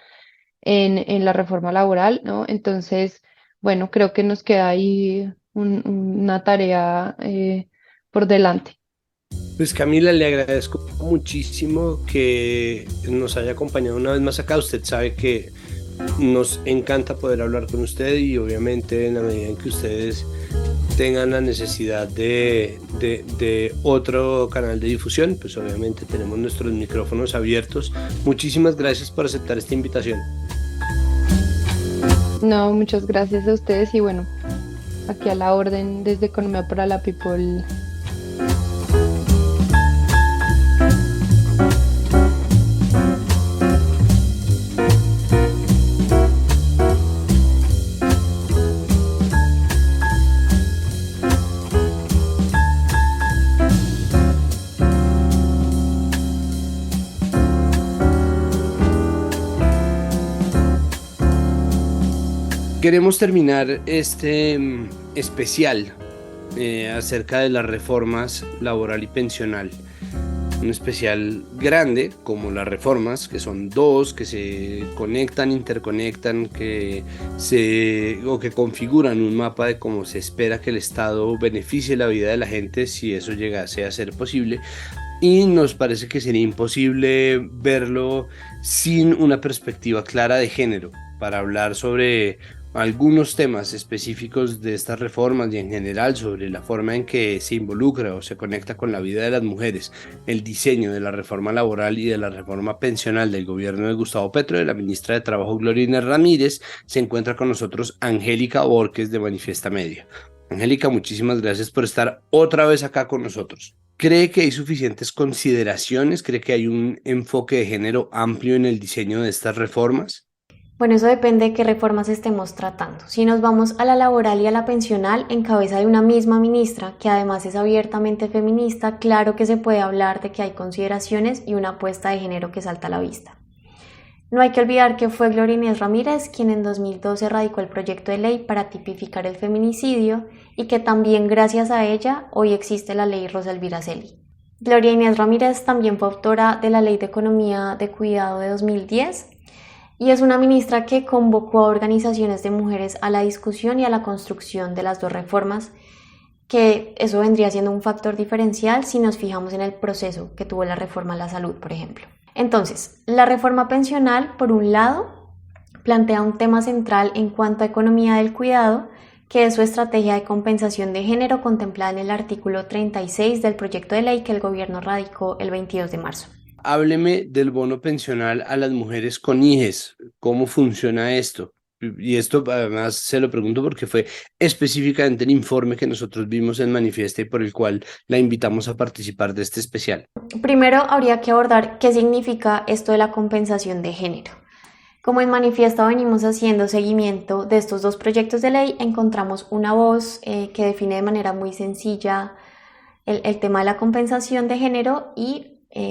en la reforma laboral, ¿no? Entonces, bueno, creo que nos queda ahí una tarea por delante. Pues Camila, le agradezco muchísimo que nos haya acompañado una vez más acá. Usted sabe que nos encanta poder hablar con usted y obviamente en la medida en que ustedes tengan la necesidad de otro canal de difusión, pues obviamente tenemos nuestros micrófonos abiertos. Muchísimas gracias por aceptar esta invitación. No, muchas gracias a ustedes y bueno, aquí a la orden desde Economía para la People. Queremos terminar este especial acerca de las reformas laboral y pensional. Un especial grande, como las reformas, que son dos, que se conectan, interconectan, o que configuran un mapa de cómo se espera que el Estado beneficie la vida de la gente si eso llegase a ser posible. Y nos parece que sería imposible verlo sin una perspectiva clara de género, para hablar sobre algunos temas específicos de estas reformas y en general sobre la forma en que se involucra o se conecta con la vida de las mujeres, el diseño de la reforma laboral y de la reforma pensional del gobierno de Gustavo Petro. De la ministra de Trabajo, Gloria Inés Ramírez, se encuentra con nosotros Angélica Borges de Manifiesta Media. Angélica, muchísimas gracias por estar otra vez acá con nosotros. ¿Cree que hay suficientes consideraciones? ¿Cree que hay un enfoque de género amplio en el diseño de estas reformas? Bueno, eso depende de qué reformas estemos tratando. Si nos vamos a la laboral y a la pensional, en cabeza de una misma ministra, que además es abiertamente feminista, claro que se puede hablar de que hay consideraciones y una apuesta de género que salta a la vista. No hay que olvidar que fue Gloria Inés Ramírez quien en 2012 radicó el proyecto de ley para tipificar el feminicidio y que también gracias a ella hoy existe la ley Rosa Elvira Celi. Gloria Inés Ramírez también fue autora de la Ley de Economía de Cuidado de 2010 y es una ministra que convocó a organizaciones de mujeres a la discusión y a la construcción de las dos reformas, que eso vendría siendo un factor diferencial si nos fijamos en el proceso que tuvo la reforma a la salud, por ejemplo. Entonces, la reforma pensional, por un lado, plantea un tema central en cuanto a economía del cuidado, que es su estrategia de compensación de género contemplada en el artículo 36 del proyecto de ley que el gobierno radicó el 22 de marzo. Hábleme del bono pensional a las mujeres con hijes. ¿Cómo funciona esto? Y esto además se lo pregunto porque fue específicamente el informe que nosotros vimos en Manifiesta y por el cual la invitamos a participar de este especial. Primero habría que abordar qué significa esto de la compensación de género. Como en Manifiesta venimos haciendo seguimiento de estos dos proyectos de ley, encontramos una voz que define de manera muy sencilla el tema de la compensación de género y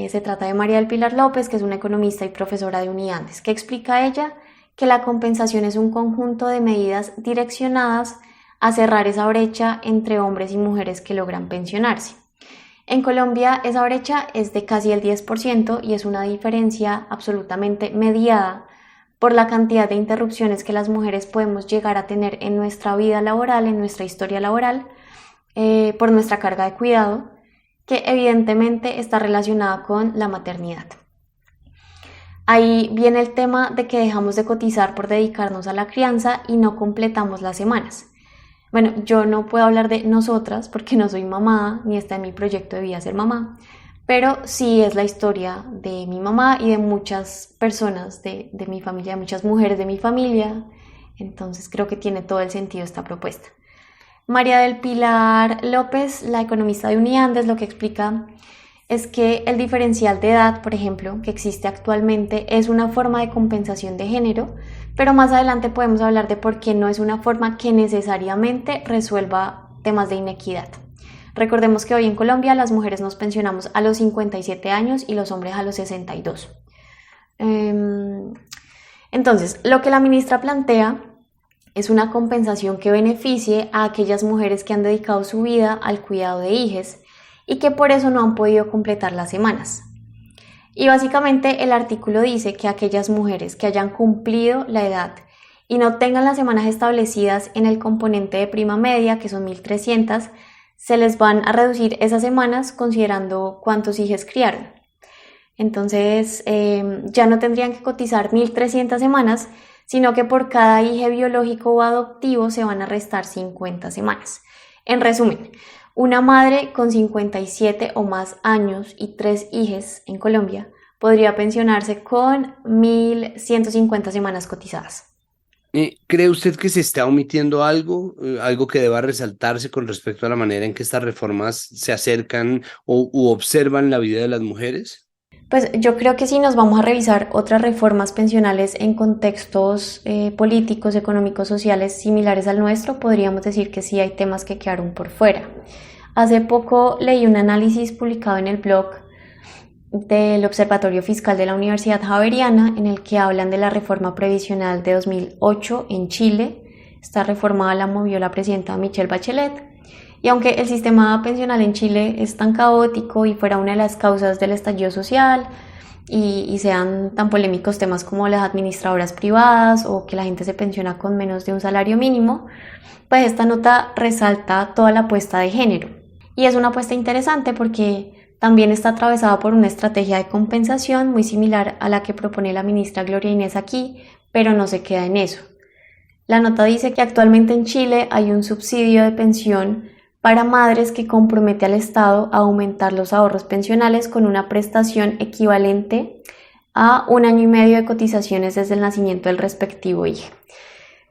se trata de María del Pilar López, que es una economista y profesora de Uniandes, que explica a ella que la compensación es un conjunto de medidas direccionadas a cerrar esa brecha entre hombres y mujeres que logran pensionarse. En Colombia esa brecha es de casi el 10% y es una diferencia absolutamente mediada por la cantidad de interrupciones que las mujeres podemos llegar a tener en nuestra vida laboral, en nuestra historia laboral, por nuestra carga de cuidado, que evidentemente está relacionada con la maternidad. Ahí viene el tema de que dejamos de cotizar por dedicarnos a la crianza y no completamos las semanas. Bueno, yo no puedo hablar de nosotras porque no soy mamá, ni está en mi proyecto de vida ser mamá, pero sí es la historia de mi mamá y de muchas personas de mi familia, de muchas mujeres de mi familia, entonces creo que tiene todo el sentido esta propuesta. María del Pilar López, la economista de Uniandes, lo que explica es que el diferencial de edad, por ejemplo, que existe actualmente, es una forma de compensación de género, pero más adelante podemos hablar de por qué no es una forma que necesariamente resuelva temas de inequidad. Recordemos que hoy en Colombia las mujeres nos pensionamos a los 57 años y los hombres a los 62. Entonces, lo que la ministra plantea es una compensación que beneficie a aquellas mujeres que han dedicado su vida al cuidado de hijos y que por eso no han podido completar las semanas. Y básicamente el artículo dice que aquellas mujeres que hayan cumplido la edad y no tengan las semanas establecidas en el componente de prima media, que son 1.300, se les van a reducir esas semanas considerando cuántos hijos criaron. Entonces ya no tendrían que cotizar 1.300 semanas, sino que por cada hijo biológico o adoptivo se van a restar 50 semanas. En resumen, una madre con 57 o más años y 3 hijos en Colombia podría pensionarse con 1.150 semanas cotizadas. ¿Cree usted que se está omitiendo algo, algo que deba resaltarse con respecto a la manera en que estas reformas se acercan u observan la vida de las mujeres? Pues yo creo que si nos vamos a revisar otras reformas pensionales en contextos políticos, económicos, sociales similares al nuestro, podríamos decir que sí hay temas que quedaron por fuera. Hace poco leí un análisis publicado en el blog del Observatorio Fiscal de la Universidad Javeriana en el que hablan de la reforma previsional de 2008 en Chile. Esta reforma la movió la presidenta Michelle Bachelet. Y aunque el sistema pensional en Chile es tan caótico y fuera una de las causas del estallido social y sean tan polémicos temas como las administradoras privadas o que la gente se pensiona con menos de un salario mínimo, pues esta nota resalta toda la apuesta de género. Y es una apuesta interesante porque también está atravesada por una estrategia de compensación muy similar a la que propone la ministra Gloria Inés aquí, pero no se queda en eso. La nota dice que actualmente en Chile hay un subsidio de pensión para madres que compromete al Estado a aumentar los ahorros pensionales con una prestación equivalente a 1 año y medio de cotizaciones desde el nacimiento del respectivo hijo.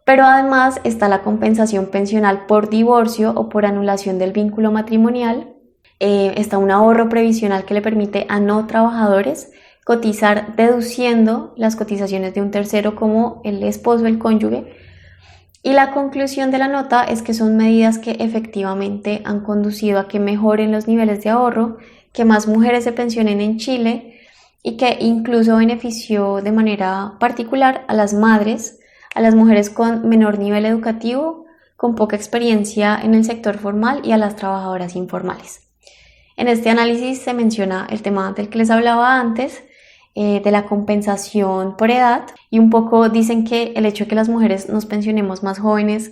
Pero además está la compensación pensional por divorcio o por anulación del vínculo matrimonial. Está un ahorro previsional que le permite a no trabajadores cotizar deduciendo las cotizaciones de un tercero como el esposo, el cónyuge. Y la conclusión de la nota es que son medidas que efectivamente han conducido a que mejoren los niveles de ahorro, que más mujeres se pensionen en Chile y que incluso benefició de manera particular a las madres, a las mujeres con menor nivel educativo, con poca experiencia en el sector formal y a las trabajadoras informales. En este análisis se menciona el tema del que les hablaba antes, de la compensación por edad, y un poco dicen que el hecho de que las mujeres nos pensionemos más jóvenes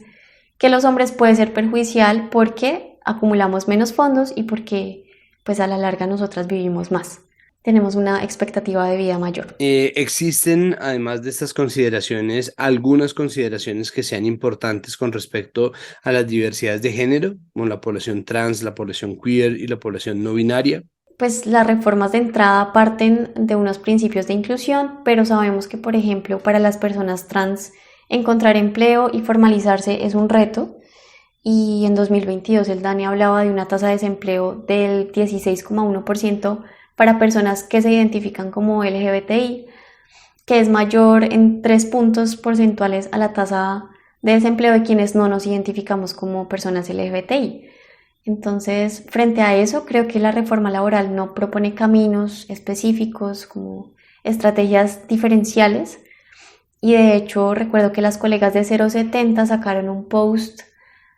que los hombres puede ser perjudicial porque acumulamos menos fondos y porque pues a la larga nosotras vivimos más. Tenemos una expectativa de vida mayor. Existen, además de estas consideraciones, algunas consideraciones que sean importantes con respecto a las diversidades de género, como la población trans, la población queer y la población no binaria. Pues las reformas de entrada parten de unos principios de inclusión, pero sabemos que, por ejemplo, para las personas trans encontrar empleo y formalizarse es un reto. Y en 2022 el DANE hablaba de una tasa de desempleo del 16,1% para personas que se identifican como LGBTI, que es mayor en 3 puntos porcentuales a la tasa de desempleo de quienes no nos identificamos como personas LGBTI. Entonces, frente a eso, creo que la reforma laboral no propone caminos específicos como estrategias diferenciales Y de hecho recuerdo que las colegas de 070 sacaron un post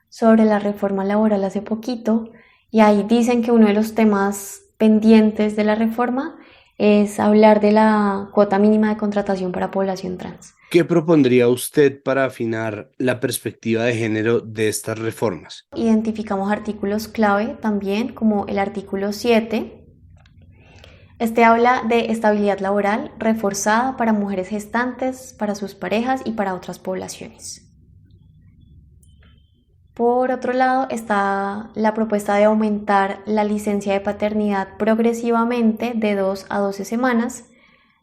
sobre la reforma laboral hace poquito y ahí dicen que uno de los temas pendientes de la reforma es hablar de la cuota mínima de contratación para población trans. ¿Qué propondría usted para afinar la perspectiva de género de estas reformas? Identificamos artículos clave también, como el artículo 7. Este habla de estabilidad laboral reforzada para mujeres gestantes, para sus parejas y para otras poblaciones. Por otro lado está la propuesta de aumentar la licencia de paternidad progresivamente de 2 a 12 semanas,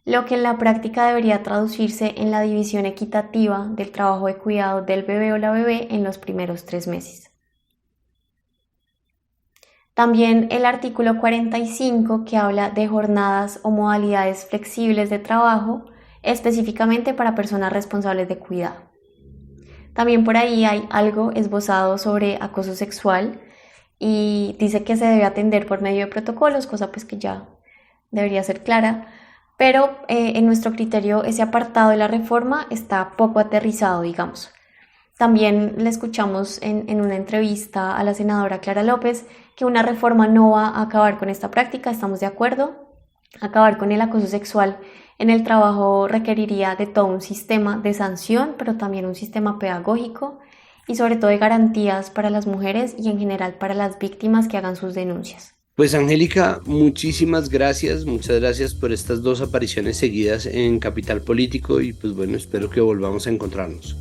lo que en la práctica debería traducirse en la división equitativa del trabajo de cuidado del bebé o la bebé en los primeros 3 meses. También el artículo 45, que habla de jornadas o modalidades flexibles de trabajo, específicamente para personas responsables de cuidado. También por ahí hay algo esbozado sobre acoso sexual y dice que se debe atender por medio de protocolos, cosa pues que ya debería ser clara, pero en nuestro criterio ese apartado de la reforma está poco aterrizado, digamos. También le escuchamos en una entrevista a la senadora Clara López que una reforma no va a acabar con esta práctica, estamos de acuerdo. Acabar con el acoso sexual en el trabajo requeriría de todo un sistema de sanción, pero también un sistema pedagógico y sobre todo de garantías para las mujeres y en general para las víctimas que hagan sus denuncias. Pues Angélica, muchísimas gracias, muchas gracias por estas 2 apariciones seguidas en Capital Político y pues bueno, espero que volvamos a encontrarnos.